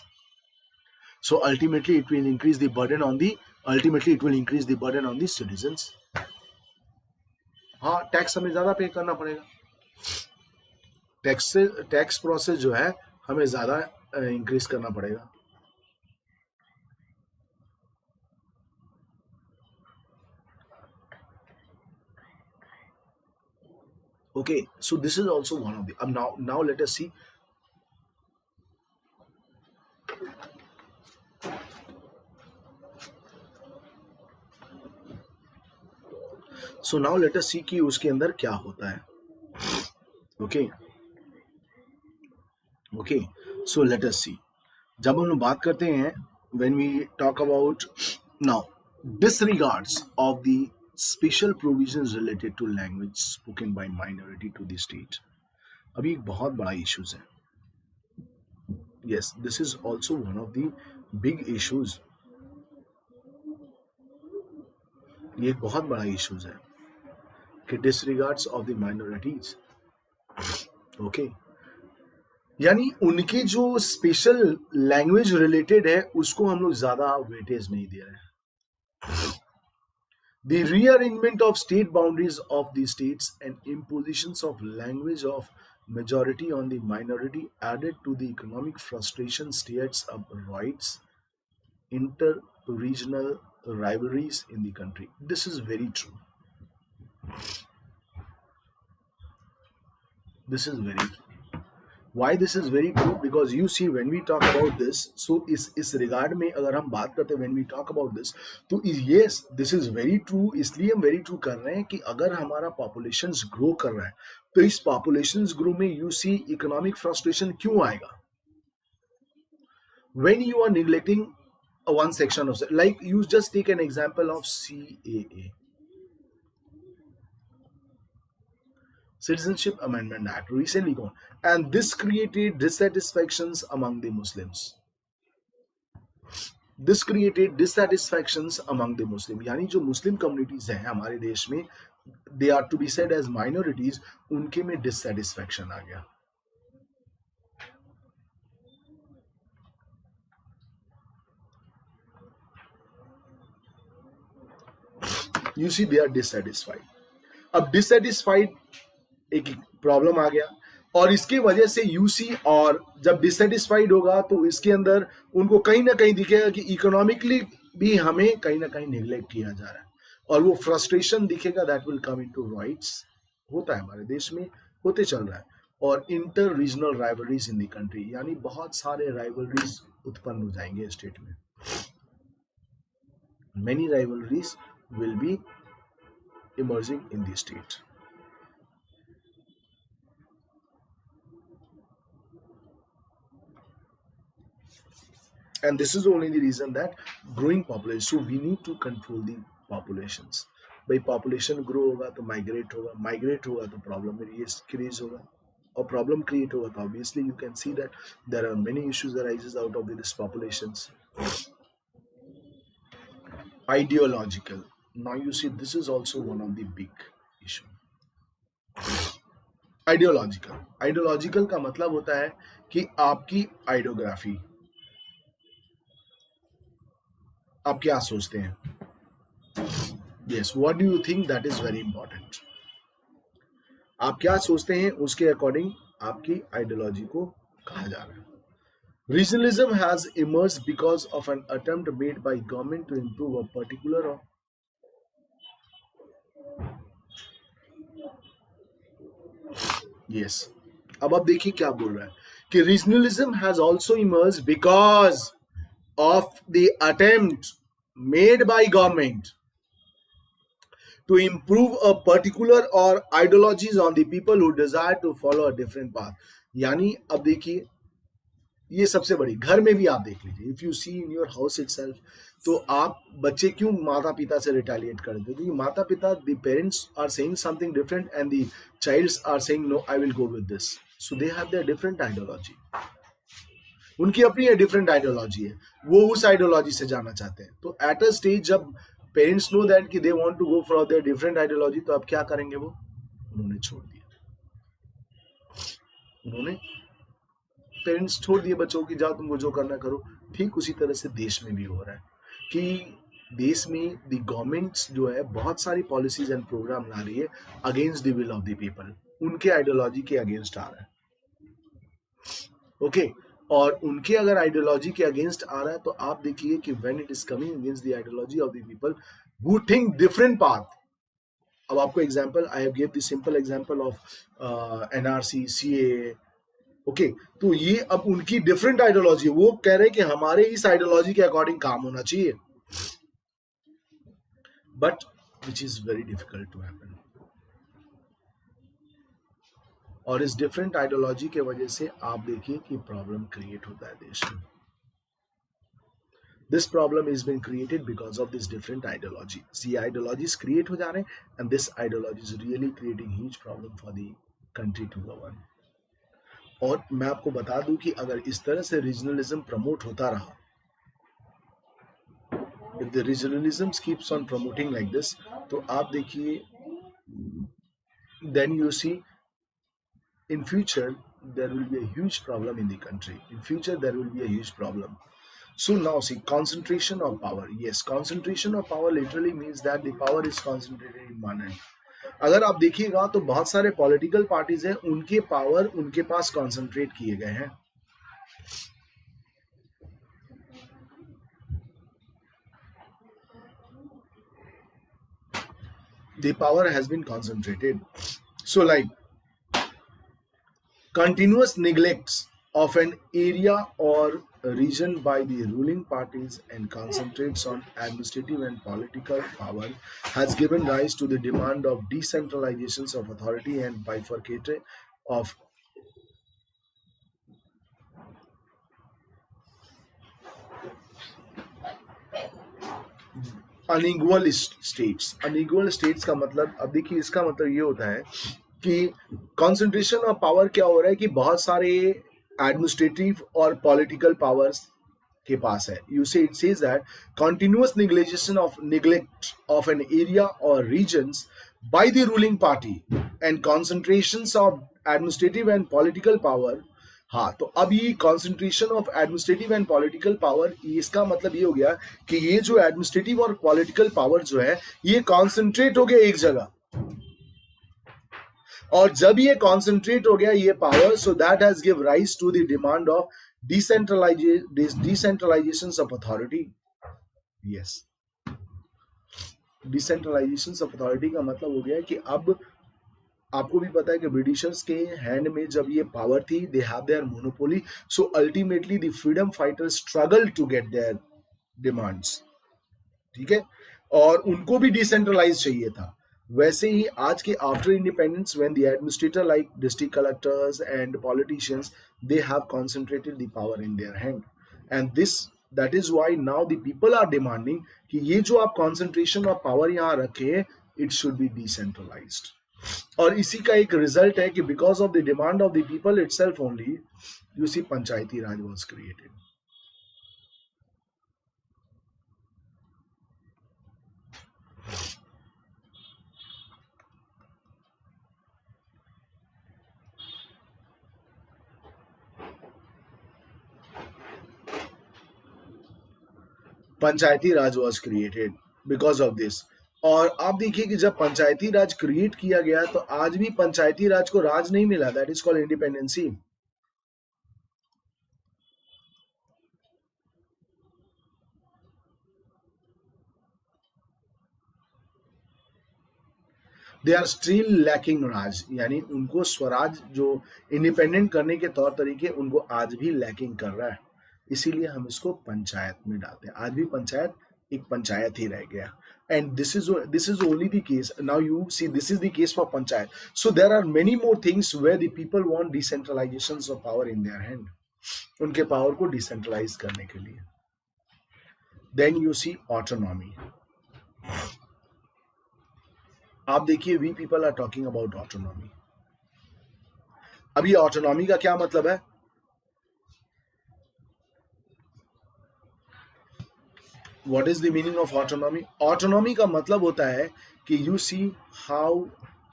So ultimately it will increase the burden on the citizens. हाँ, tax हमें ज्यादा पे करना पड़ेगा, tax process जो है हमें ज्यादा इंक्रीज करना पड़ेगा। Okay, so this is also one of the, now let us see. So now let us see कि उसके अंदर क्या होता है। Okay, so let us see. जब हम लोग बात करते हैं, when we talk about now disregards of the special provisions related to language spoken by minority to the state, अभी एक बहुत बड़ा इश्यूज है। Yes, this is also one of the big issues. ये एक बहुत बड़ा इश्यूज है कि disregards of the minorities. Okay, यानी उनके जो स्पेशल लैंग्वेज रिलेटेड है उसको हम लोग ज्यादा वेटेज नहीं दे रहे हैं। The rearrangement of state boundaries of the states and impositions of language of majority on the minority added to the economic frustration, states up rights, inter-regional rivalries in the country. This is very true. This is very true. Why this is very true? Because you see, when we talk about this, so इस regard में अगर हम बात करते हैं, when we talk about this, तो yes, this is very true. इसलिए हम very true कर रहे हैं कि अगर हमारा populations grow कर रहा है, तो इस populations grow में you see economic frustration क्यों आएगा? When you are neglecting one section of, like you just take an example of CAA, Citizenship Amendment Act, recently gone, and this created dissatisfactions among the Muslims. This created dissatisfactions among the Muslim, यानी जो मुस्लिम communities हैं हमारे देश में, they are to be said as minorities, उनके में dissatisfaction आ गया। You see, they are dissatisfied. अब dissatisfied एक प्रॉब्लम आ गया, और इसके वजह से यूसी, और जब डिससेटिस्फाइड होगा तो इसके अंदर उनको कहीं ना कहीं दिखेगा कि इकोनॉमिकली भी हमें कहीं ना कहीं निगलेक्ट किया जा रहा है, और वो फ्रस्ट्रेशन दिखेगा, that will come into rights. होता है हमारे देश में, होते चल रहा है। और inter regional rivalries in the country, यानी बहुत सारे राइवलरीज उत्पन्न हो जाएंगे स्टेट में। Many rivalries will be emerging in the state. And this is only the reason that growing population, so we need to control the populations. भाई population grow होगा तो migrate होगा तो problem increase होगा, और problem create होगा तो obviously you can see that there are many issues that arises out of this populations. Ideological, now you see this is also one of the big issue. Ideological का मतलब होता है कि आपकी आइडियोग्राफी, आप क्या सोचते हैं? Yes, what do you think? That is very important. आप क्या सोचते हैं उसके अकॉर्डिंग आपकी आइडियोलॉजी को कहा जा रहा है। Regionalism has emerged because of an attempt made by government to improve a particular yes, अब आप देखिए क्या बोल रहा है कि regionalism has also emerged because of the attempt made by government to improve a particular or ideologies on the people who desire to follow a different path. यानी अब देखिए, ये सबसे बड़ी, घर में भी आप देख लीजिए, if you see in your house itself, तो आप बच्चे क्यों माता पिता से रिटेलिएट करते हैं? क्योंकि माता पिता, the parents are saying something different and the childs are saying no, I will go with this, so they have their different ideology, उनकी अपनी डिफरेंट आइडियोलॉजी है, वो उस आइडियोलॉजी से जाना चाहते हैं। तो एट अ स्टेज जब पेरेंट्स नो दैट कि they want to go for their different ideology, तो अब क्या करेंगे? वो उन्होंने छोड़ दिया, उन्होंने पेरेंट्स छोड़ दिए बच्चों की, जाओ तुमको जो करना करो। ठीक उसी तरह से देश में भी हो रहा है कि देश में द गवर्नमेंट्स जो है बहुत सारी पॉलिसीज एंड प्रोग्राम ला रही है against the will of the people, उनके आइडियोलॉजी के अगेंस्ट आ रहा है। ओके, और उनके अगर आइडियोलॉजी के अगेंस्ट आ रहा है, तो आप देखिए कि when it is coming against the ideology of the people who think different path. अब आपको example, I have give the simple example of NRC, CA. Okay, तो ये अब उनकी डिफरेंट आइडियोलॉजी, वो कह रहे हैं कि हमारे इस आइडियोलॉजी के अकॉर्डिंग काम होना चाहिए, but which is very difficult to happen. और इस डिफरेंट आइडियोलॉजी के वजह से आप देखिए कि प्रॉब्लम क्रिएट होता है देश में। This problem is been created because of this different ideology. ये आइडियोलॉजीज क्रिएट हो जा रहे हैं and this ideology is really creating huge problem for the country to govern. और मैं आपको बता दूं कि अगर इस तरह से रीजनलिज्म प्रमोट होता रहा, if the regionalism keeps on promoting like this, तो आप देखिए, then you see in future there will be a huge problem in the country. In future there will be a huge problem. So now see, concentration of power. Yes, concentration of power literally means that the power is concentrated in one hand. अगर आप देखिएगा तो बहुत सारे political parties हैं, उनके power उनके पास concentrate किए गए हैं। The power has been concentrated. So like continuous neglects of an area or a region by the ruling parties and concentrates on administrative and political power has given rise to the demand of decentralizations of authority and bifurcation of unequal states. Unequal states का मतलब, अब देखिए इसका मतलब ये होता है कि कंसंट्रेशन ऑफ पावर क्या हो रहा है कि बहुत सारे एडमिनिस्ट्रेटिव और पॉलिटिकल पावर्स के पास है। यू से it says that continuous neglect of an area or regions by the ruling party and concentrations of administrative and political power। हाँ, तो अब ये concentration of administrative and political power, इसका मतलब ये हो गया कि ये जो एडमिनिस्ट्रेटिव और पॉलिटिकल पावर जो है ये कॉन्सेंट्रेट हो गया एक जगह, और जब ये कॉन्सेंट्रेट हो गया ये power, so that has give rise to the demand of decentralisation of authority. Yes, decentralisation of authority का मतलब हो गया कि अब आपको भी पता है कि ब्रिटिशर्स के हैंड में जब ये पावर थी, they have their monopoly, so ultimately the freedom fighters struggle to get their demands. ठीक है, और उनको भी डिसेंट्रलाइज चाहिए था। वैसे ही आज के after independence, when the administrator like district collectors and politicians, they have concentrated the power in their hand, and this that is why now the people are demanding कि ये जो आप कंसंट्रेशन ऑफ पावर यहाँ रखे, it should be decentralised. और इसी का एक रिजल्ट है कि because of the demand of the people itself only, you see Panchayati Raj was created. Panchayati Raj was created because of this. और आप देखिए कि जब पंचायती राज क्रिएट किया गया, तो आज भी पंचायती राज को राज नहीं मिला, that is called independency. They are still lacking raj, यानी उनको स्वराज जो इंडिपेंडेंट करने के तौर तरीके उनको आज भी लैकिंग कर रहा है, इसीलिए हम इसको पंचायत में डालते हैं। आज भी पंचायत एक पंचायत ही रह गया। and this is only the case. Now you see, this is the case for panchayat. So there are many more things where the people want decentralizations of power in their hand, उनके power को decentralise करने के लिए. Then you see autonomy. आप देखिए, we people are talking about autonomy. अभी autonomy का क्या मतलब है? What is the meaning of autonomy? Autonomy का मतलब होता है कि you see how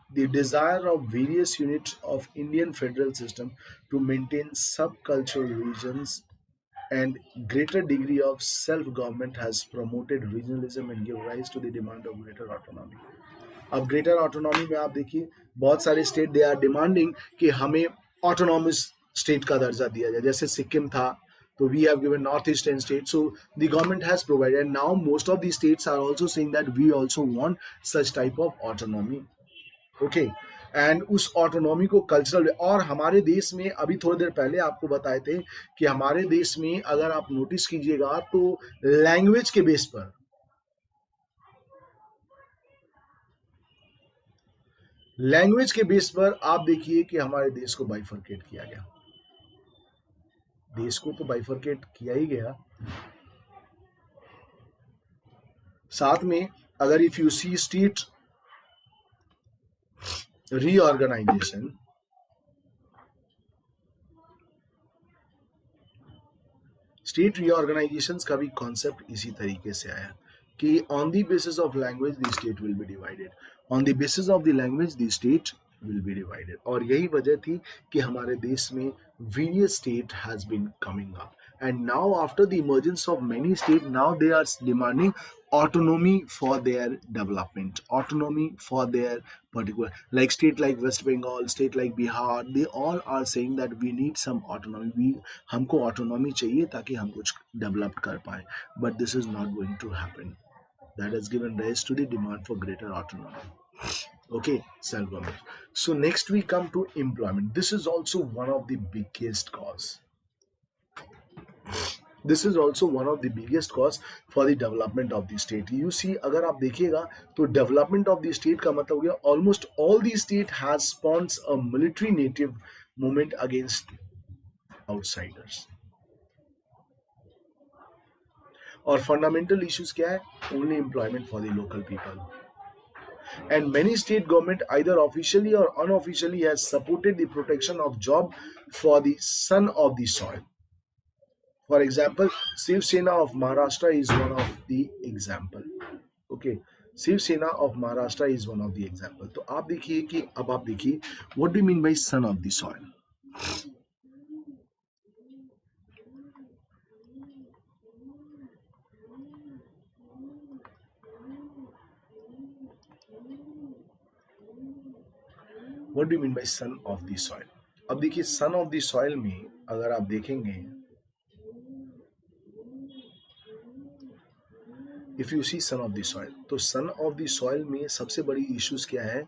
the desire of various units of Indian federal system to maintain subcultural regions and greater degree of self-government has promoted regionalism and give rise to the demand of greater autonomy. अब greater autonomy में आप देखिए, बहुत सारे state they are demanding कि हमें autonomous state का दर्जा दिया जाए. जैसे सिक्किम था, तो we have given north eastern state, so the government has provided, and now most of the states are also saying that we also want such type of autonomy. Okay, and उस autonomy को cultural, और हमारे देश में अभी थोड़ी देर पहले आपको बताए थे कि हमारे देश में अगर आप नोटिस कीजिएगा तो लैंग्वेज के बेस पर, लैंग्वेज के बेस पर आप देखिए कि हमारे देश को बाइफरकेट किया गया. देश को तो बाइफरकेट किया ही गया. साथ में अगर if you see state reorganisation, state reorganisation का भी कॉन्सेप्ट इसी तरीके से आया कि on the basis of language the state will be divided, on the basis of the language the state will be divided. और यही वजह थी कि हमारे देश में various state has been coming up, and now after the emergence of many states, now they are demanding autonomy for their development, autonomy for their particular, like state like West Bengal, state like Bihar, they all are saying that we need some autonomy, we हमको autonomy चाहिए ताकि हम कुछ develop कर पाए. But this is not going to happen. That has given rise to the demand for greater autonomy. Okay, self-government. So next we come to employment. This is also one of the biggest cause. This is also one of the biggest cause for the development of the state. You see, अगर आप देखिएगा तो development of the state का मतलब हो गया almost all the state has sponsored a military native movement against outsiders. और fundamental issues क्या है? Only employment for the local people. And many state government either officially or unofficially has supported the protection of job for the son of the soil. For example, Shiv Sena of Maharashtra is one of the example. Okay, Shiv Sena of Maharashtra is one of the example. तो आप देखिए कि अब आप देखिए what do you mean by son of the soil? What do you mean by son of the soil? अब देखिए son of the soil में अगर आप देखेंगे, if you see son of the soil, तो सन ऑफ द सॉइल में सबसे बड़ी इश्यूज क्या है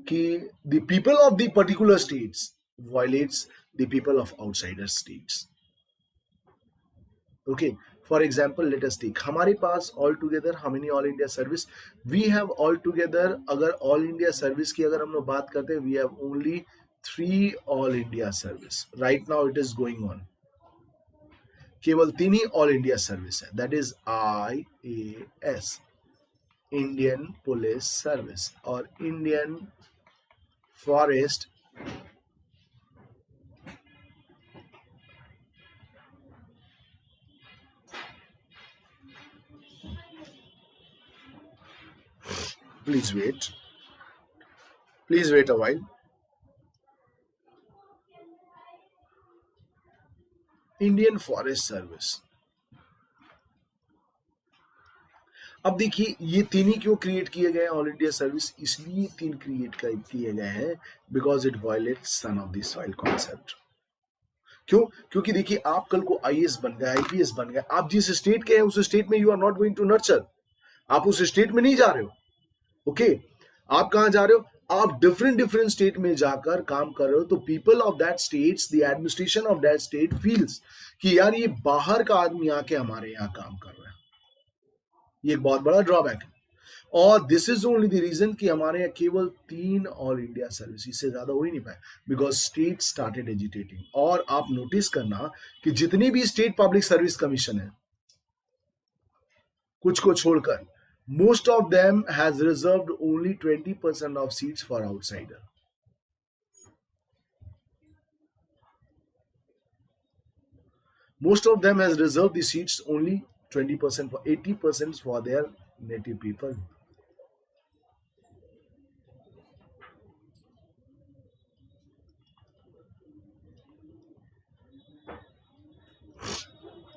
कि the people of the particular states violates the people of outsider states. Okay, for example let us take, हमारे पास all together how many all India service we have all together. अगर all India service की अगर हम लोग बात करते हैं, we have only 3 all India service. Right now it is going on. केवल 3 ही ऑल इंडिया सर्विस है, that is IAS, Indian police service, और Indian forest please wait a while. Indian forest service. अब देखिए ये 3 ही क्यों क्रिएट किए गए ऑल इंडिया सर्विस? इसलिए 3 क्रिएट किए गए हैं because it violets sun of the soil concept. क्यों? क्योंकि देखिए आप कल को IAS बन गए, IPS बन गए, आप जिस स्टेट के हैं उस स्टेट में you are not going to nurture. आप उस स्टेट में नहीं जा रहे हो. ओके, आप कहां जा रहे हो? आप डिफरेंट स्टेट में जाकर काम कर रहे हो. तो people of that states, the administration of that state feels कि यार ये बाहर का आदमी आके हमारे यहाँ काम कर रहा है. ये एक बहुत बड़ा ड्रॉबैक है. और this is only the reason कि हमारे यहाँ केवल 3 ऑल इंडिया सर्विस, इससे ज्यादा हो ही नहीं पाए, बिकॉज स्टेट स्टार्टेड एजिटेटिंग। और आप नोटिस करना कि जितनी भी स्टेट पब्लिक सर्विस कमीशन है, कुछ को छोड़कर, most of them has reserved only 20% of seats for outsider. Most of them has reserved the seats only 20%, for 80% for their native people.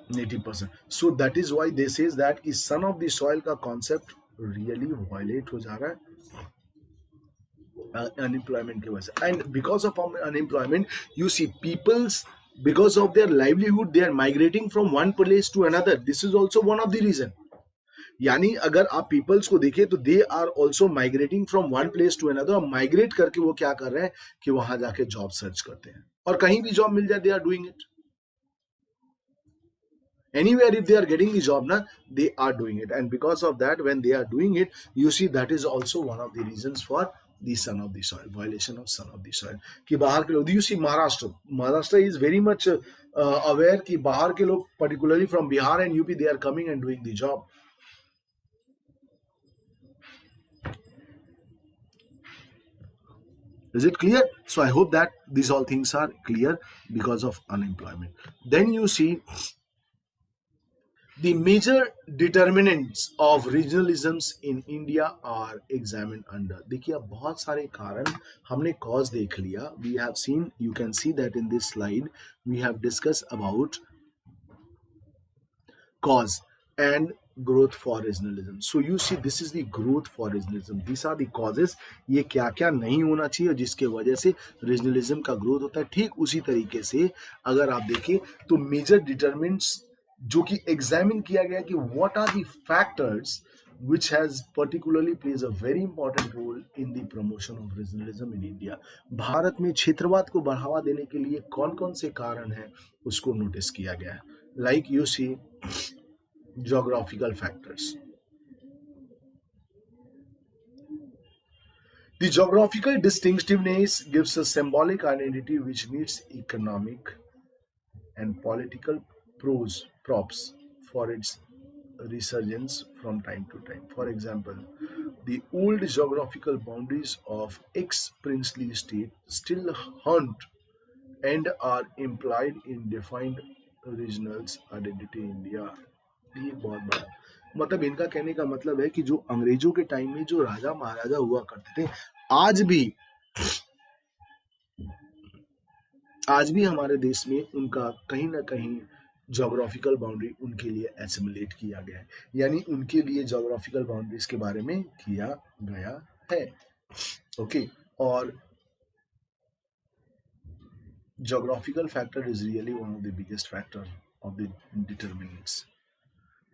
Native person. So that is why they says that is son of the soil का concept really violate हो जा रहा है unemployment की वजह से. And because of unemployment, you see people's, because of their livelihood, they are migrating from one place to another. This is also one of the reason. यानी अगर आप पीपल्स को देखें तो they are also migrating from one place to another, और migrate करके वो क्या कर रहे हैं कि वहां जाके जॉब सर्च करते हैं, और कहीं भी जॉब मिल जाए they are doing it anywhere. If they are getting the job na, they are doing it. And because of that, when they are doing it, you see that is also one of the reasons for the son of the soil, violation of son of the soil. कि बाहर के लोग, you see Maharashtra is very much aware कि बाहर के लोग, particularly from Bihar and UP, they are coming and doing the job. Is it clear? So I hope that these all things are clear because of unemployment. Then you see the major determinants of regionalisms in India are examined under. देखिए अब बहुत सारे कारण हमने cause देख लिया. We have seen, you can see that in this slide we have discussed about cause and growth for regionalism. So you see this is the growth for regionalism. These are the causes. ये क्या क्या नहीं होना चाहिए जिसके वजह से regionalism का growth होता है. ठीक उसी तरीके से अगर आप देखें तो major determinants जो कि एग्जामिन किया गया कि what are the factors which has particularly plays a very important role in the promotion of regionalism in India. Bharat में क्षेत्रवाद को बढ़ावा देने के लिए कौन कौन से कारण हैं उसको नोटिस किया गया है. Like you see geographical factors. The geographical distinctiveness gives a symbolic identity which needs economic and political props for its resurgence from time to time. For example, the old geographical boundaries of ex-princely state still haunt and are implied in defined regional identity in India. ये बहुत बड़ा, मतलब इनका कहने का मतलब है कि जो अंग्रेजों के टाइम में जो राजा महाराजा हुआ करते थे, आज भी हमारे देश में उनका कहीं ना कहीं जोग्राफिकल बाउंड्री उनके लिए एसिमुलेट किया गया है, यानी उनके लिए जोग्राफिकल बाउंड्रीज के बारे में किया गया है. ओके, और geographical factor is really one of the biggest factor of the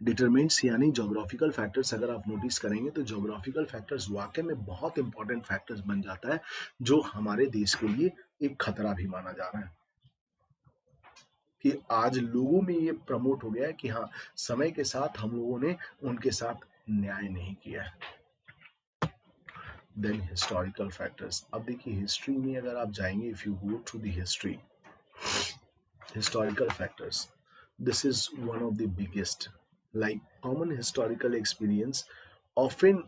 determinants यानी geographical factors अगर आप नोटिस करेंगे तो geographical factors वाकई में बहुत इंपॉर्टेंट फैक्टर्स बन जाता है जो हमारे देश के लिए एक खतरा भी माना जा रहा है. कि आज लोगों में ये प्रमोट हो गया है कि हाँ, समय के साथ हम लोगों ने उनके साथ न्याय नहीं किया है. Then historical factors. अब देखिए हिस्ट्री में अगर आप जाएंगे, if you go to the history, historical factors, this is one of the biggest. Like common historical experience often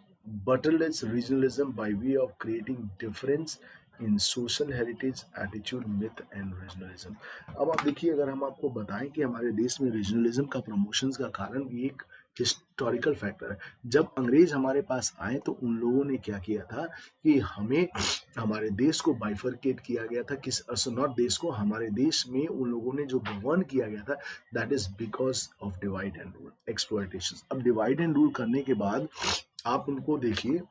buttles regionalism by way of creating difference in social heritage, attitude, myth and regionalism. अब आप देखिए, अगर हम आपको बताएं कि हमारे देश में रीजनलिज्म का प्रमोशंस का कारण भी एक हिस्टोरिकल फैक्टर है. जब अंग्रेज हमारे पास आए तो उन लोगों ने क्या किया था कि हमें, हमारे देश को बाइफरकेट किया गया था. किस, नॉट देश को, हमारे देश में उन लोगों ने जो गवर्न किया गया था, that is because of divide and rule, exploitation. अब डिवाइड एंड रूल करने के बाद आप उनको देखिए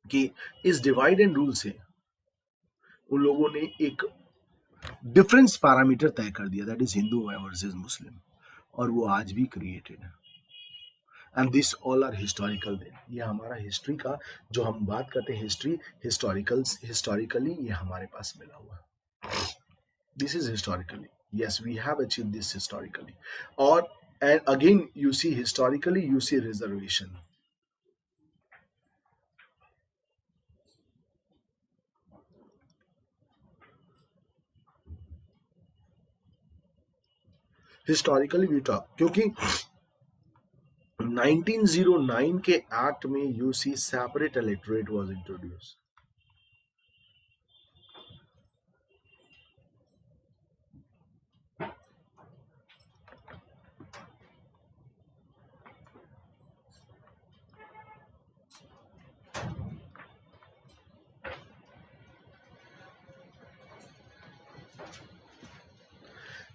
कि इस डिवाइड एंड रूल से उन लोगों ने एक डिफरेंस पैरामीटर तय कर दिया, that is Hindu versus Muslim, और वो आज भी क्रिएटेड है. And this all are historical. Then ये हमारा हिस्ट्री का जो हम बात करते हैं, हिस्ट्री हिस्टोरिकली ये हमारे पास मिला हुआ है. This is historically, yes, we have achieved this historically. Or, and again you see historically, you see reservation. Historically we talk, क्योंकि 1909 के एक्ट में you see separate electorate was introduce.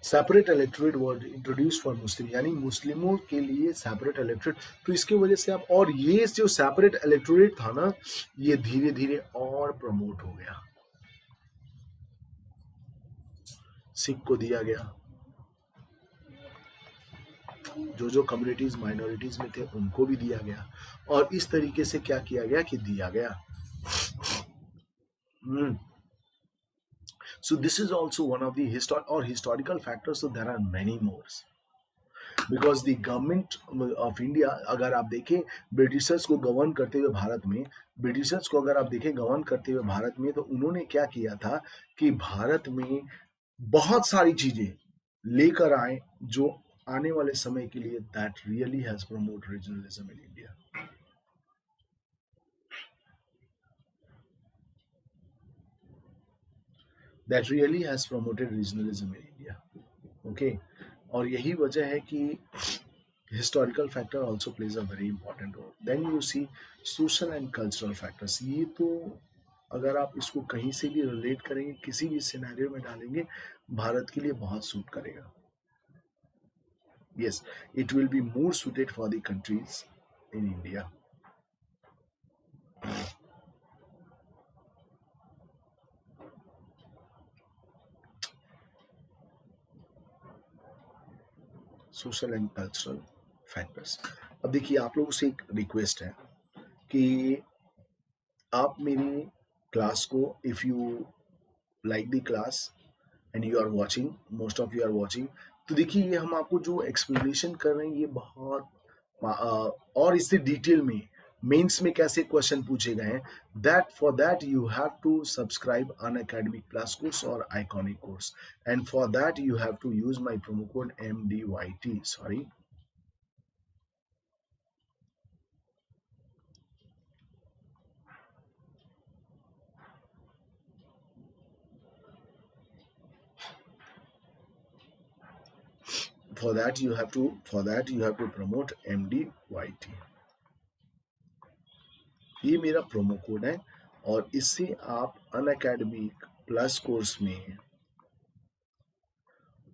Separate electorate word introduce for Muslim, यानी मुस्लिमों के लिए separate electorate. तो इसकी वजह से आप, और ये जो सेपरेट इलेक्टोरेट था ना, ये धीरे धीरे और प्रमोट हो गया. सिख को दिया गया, जो कम्युनिटीज माइनॉरिटीज में थे उनको भी दिया गया, और इस तरीके से क्या किया गया कि दिया गया. So this is also one of the historical factors. So there are many more. Because the government of India, अगर आप देखें ब्रिटिशर्स को गवर्न करते हुए भारत में, ब्रिटिशर्स को अगर आप देखें गवर्न करते हुए भारत में, तो उन्होंने क्या किया था कि भारत में बहुत सारी चीजें लेकर आए जो आने वाले समय के लिए that really has promote regionalism in India. That really has promoted regionalism in India. Okay, और यही वजह है कि historical factor also plays a very important role. Then you see social and cultural factors. ये तो अगर आप इसको कहीं से भी रिलेट करेंगे, किसी भी सिनेरियो में डालेंगे, भारत के लिए बहुत सूट करेगा. Yes, it will be more suited for the countries in India. Social and cultural factors. अब देखिए, आप लोगों से एक रिक्वेस्ट है कि आप मेरी क्लास को, if you like the class and you are watching, most of you are watching, तो देखिए ये हम आपको जो एक्सप्लेनेशन कर रहे हैं ये बहुत और इससे डिटेल में मेंस में कैसे क्वेश्चन पूछे गए हैं, that for that you have to subscribe Unacademy plus course और iconic course, and for that you have to use my promo code MDYT. Sorry, for that you have to promote MDYT. ये मेरा promo code है, और इससे आप अनअकैडमिक plus course में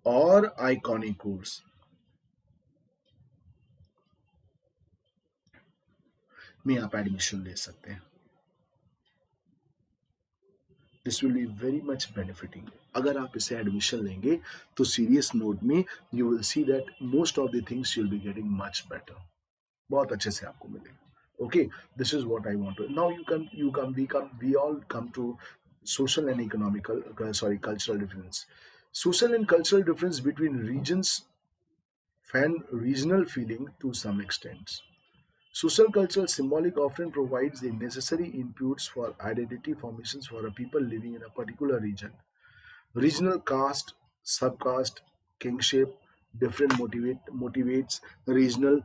और iconic course में आप एडमिशन ले सकते हैं. This will be very much benefiting. अगर आप इसे एडमिशन लेंगे तो सीरियस नोट में you will see that most of the things you will be getting much better. बहुत अच्छे से आपको मिलेगा. Okay, this is what I want to. Now we all come to social and cultural difference. Social and cultural difference between regions and regional feeling to some extent. Social cultural symbolic often provides the necessary inputs for identity formations for a people living in a particular region. Regional caste, subcaste, kingship, different motivates regional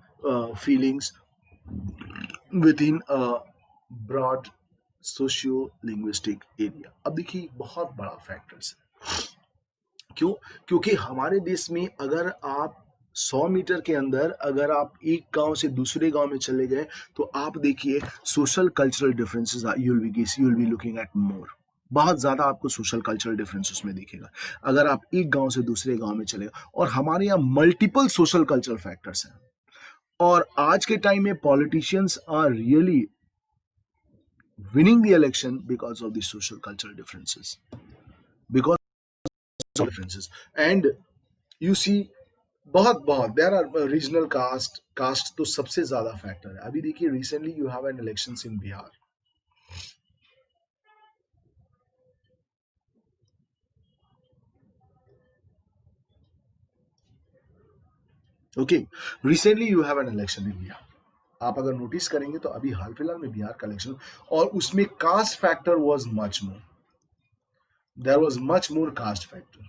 feelings within a broad socio linguistic area. अब देखिए बहुत बड़ा factors है. क्यों? क्योंकि हमारे देश में अगर आप 100 मीटर के अंदर अगर आप एक गांव से दूसरे गांव में चले गए, तो आप देखिए social cultural differences you will be looking at more. बहुत ज़्यादा आपको सोशल कल्चरल डिफरेंस उसमें दिखेगा अगर आप एक गांव से दूसरे गांव में चले गए. और हमारे यहाँ मल्टीपल सोशल कल्चरल फैक्टर्स हैं, और आज के टाइम में politicians are really winning the election because of the social cultural differences, and you see बहुत there are regional caste तो सबसे ज्यादा फैक्टर है. अभी देखिए recently you have an elections in Bihar. Okay, recently you have an election in Bihar. आप अगर notice करेंगे तो अभी हाल फिलहाल में बिहार का इलेक्शन, और उसमें caste factor was much more. There was much more caste factor.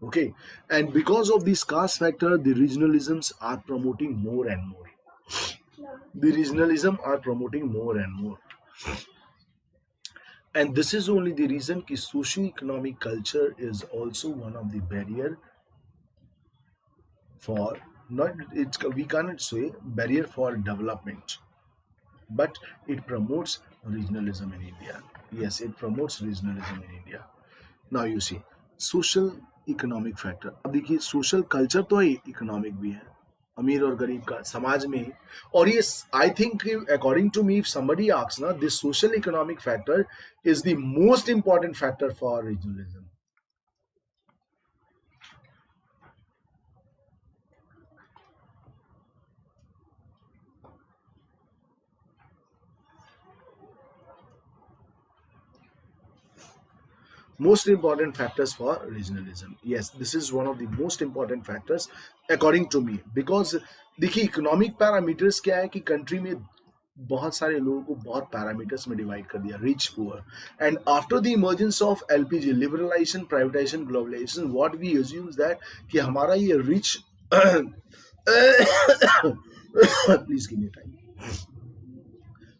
Okay, and because of this caste factor, the regionalisms are promoting more and more. The regionalism are promoting more and more, and this is only the reason कि socio-economic culture is also one of the barrier for, not it's, we cannot say barrier for development, but it promotes regionalism in India. Yes, it promotes regionalism in India. Now you see social economic factor, अब देखिए social culture तो है, economic भी है, अमीर और गरीब का समाज में ही। और ये I think according to me, if somebody asks ना, this social economic factor is the most important factor for regionalism. Most important factors for regionalism, yes, this is one of the most important factors according to me, because देखिए economic parameters क्या है कि country में बहुत सारे लोगों को बहुत पैरामीटर्स में डिवाइड कर दिया, rich poor, and after the emergence of LPG, liberalisation, privatisation, globalisation, what we assumes that कि हमारा ये rich please give me time,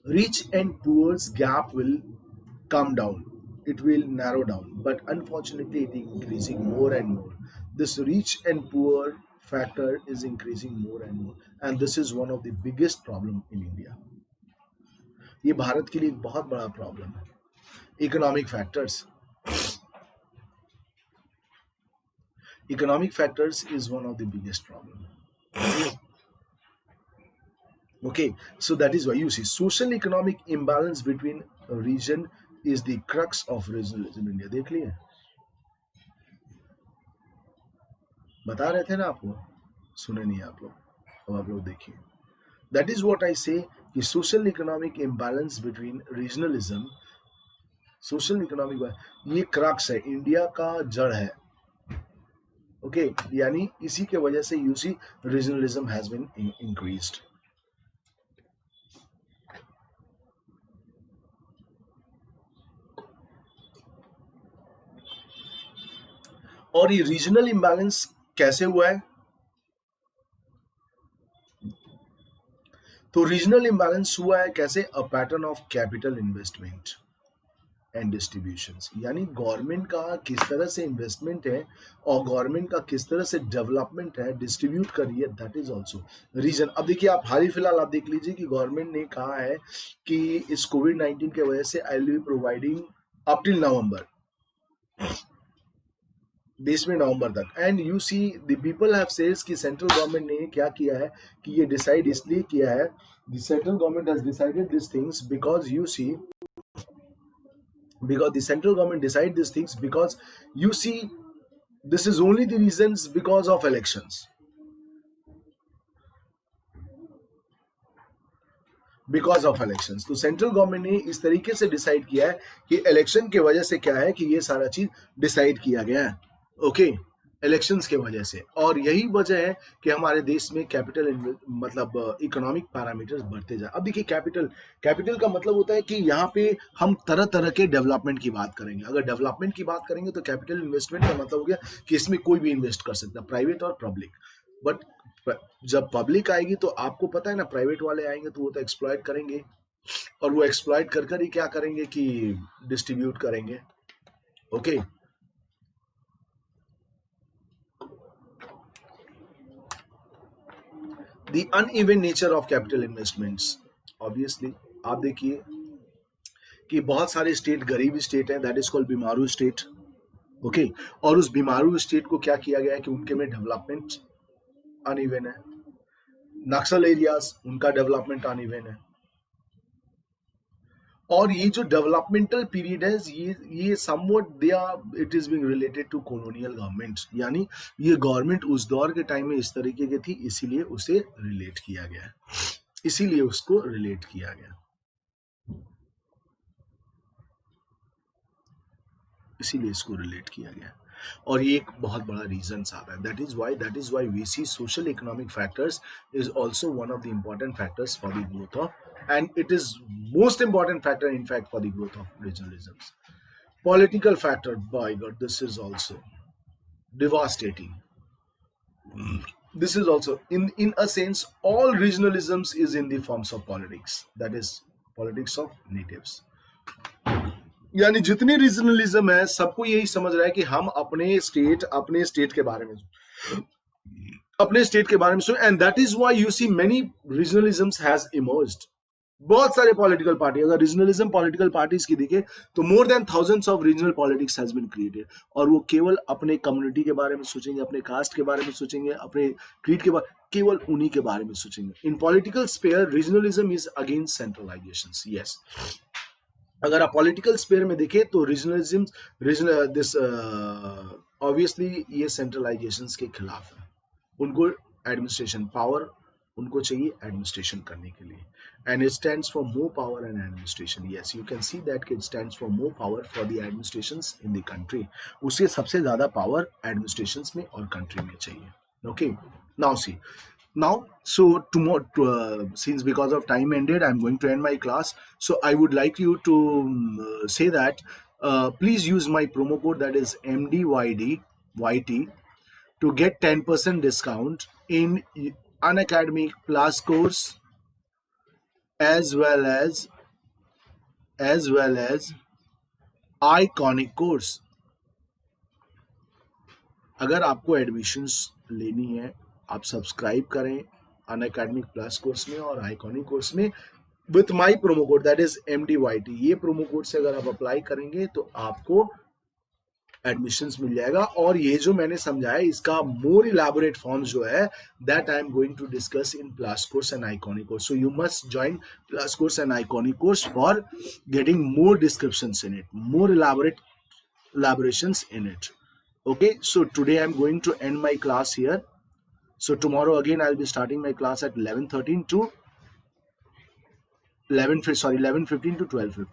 rich and poor's gap will come down, it will narrow down, but unfortunately it is increasing more and more. This rich and poor factor is increasing more and more, and this is one of the biggest problem in India. ये भारत के लिए एक बहुत बड़ा problem है, economic factors, economic factors is one of the biggest problem. Okay, so that is why you see social economic imbalance between a region is the crux of regionalism in India. देख लिए, बता रहे थे ना आपको, सुने नहीं आप लोग, अब आप लोग देखिए. That is what I say कि social economic imbalance between regionalism, social economic, ये क्रक्स है, इंडिया का जड़ है. ओके, यानी इसी के वजह से you see regionalism has been increased. और ये रीजनल इम्बैलेंस कैसे हुआ है? तो रीजनल इम्बैलेंस हुआ है कैसे? A pattern of capital investment and distributions, यानी गवर्नमेंट का किस तरह से इन्वेस्टमेंट है और गवर्नमेंट का किस तरह से डेवलपमेंट है, डिस्ट्रीब्यूट कर रही है, दैट इज ऑल्सो रीजन. अब देखिए आप हाल ही फिलहाल आप देख लीजिए कि गवर्नमेंट ने कहा है कि इस कोविड-19 के वजह से I will be providing up till November, देश में नवंबर तक. And you see the people have said कि सेंट्रल गवर्नमेंट ने क्या किया है कि ये डिसाइड इसलिए किया है, the central government has decided this things because you see, because the central government decide these things because you see this is only the reasons because of elections, because of elections. तो central government ने इस तरीके से decide किया है कि election के वजह से क्या है कि ये सारा चीज डिसाइड किया गया है. ओके, इलेक्शंस के वजह से, और यही वजह है कि हमारे देश में कैपिटल मतलब इकोनॉमिक पैरामीटर्स बढ़ते जाए. अब देखिए कैपिटल का मतलब होता है कि यहाँ पे हम तरह तरह के डेवलपमेंट की बात करेंगे. अगर डेवलपमेंट की बात करेंगे तो कैपिटल इन्वेस्टमेंट का मतलब हो गया कि इसमें कोई भी इन्वेस्ट कर सकता है, प्राइवेट और पब्लिक. बट जब पब्लिक आएगी तो आपको पता है ना, प्राइवेट वाले आएंगे तो वो तो एक्सप्लॉइट करेंगे, और वो एक्सप्लॉइट कर ही क्या करेंगे कि डिस्ट्रीब्यूट करेंगे. Okay, the uneven nature of capital investments, obviously आप देखिए कि बहुत सारे स्टेट गरीब स्टेट हैं, that is called BIMARU state. Okay, और उस बीमारू स्टेट को क्या किया गया है कि उनके में डेवलपमेंट अनइवन है. नक्सल एरियाज, उनका डेवलपमेंट अनइवन है. और ये जो डेवलपमेंटल पीरियड है ये somewhat they are, it is being related to colonial government, यानी ये गवर्नमेंट उस दौर के टाइम में इस तरीके की थी, इसीलिए उसे रिलेट किया गया, इसीलिए उसको रिलेट किया गया, इसीलिए इसको रिलेट किया गया. और ये एक बहुत बड़ा रीजन आ रहा है. That is why we see social economic factors is also one of the important factors for the growth of, and it is most important factor in fact for the growth of regionalisms. Political factor, by god, this is also devastating. This is also in a sense all regionalisms is in the forms of politics, that is politics of natives. यानी जितनी regionalism है सबको यही समझ रहा है कि हम अपने स्टेट के बारे में and that is why you see many regionalisms has emerged. बहुत सारे पॉलिटिकल पार्टी, अगर रीजनलिज्म पॉलिटिकल पार्टीज की दिखे तो more than thousands of regional politics has been created, और वो केवल अपने कम्युनिटी के बारे में सोचेंगे, अपने कास्ट के बारे में सोचेंगे, अपने क्रीड के बारे, केवल उन्हीं के बारे में सोचेंगे. In political sphere regionalism is against centralisations. Yes, अगर आप पॉलिटिकल स्पेयर में देखें तो रीजनलिज्म दिस ऑब्वियसली ये सेंट्रलाइजेशंस के खिलाफ है. उनको एडमिनिस्ट्रेशन पावर उनको चाहिए एडमिनिस्ट्रेशन करने के लिए, and it stands for more power and administration. Yes, you can see that it stands for more power for the administrations in the country. उससे सबसे ज़्यादा power administrations में और country में चाहिए. Okay, now see, so tomorrow, since because of time ended, I'm going to end my class. So I would like you to say that please use my promo code, that is MDYT, to get 10% discount in Unacademy Plus course, as well as Iconic course. अगर आपको admissions लेनी है, आप subscribe करें अनअकैडमिक plus course में और iconic course में with my promo code, that is MDYT. ये प्रोमो कोड से अगर आप अप्लाई करेंगे तो आपको एडमिशंस मिल जाएगा. और ये जो मैंने समझाया इसका मोर इलैबोरेट फॉर्म्स जो है that I am going to discuss in plus course and iconic course. So you must join plus course and iconic course for getting more descriptions in it, more elaborations in it. Okay, so today I'm going to end my class here. So tomorrow again I'll be starting my class at 11:15 to 12:15.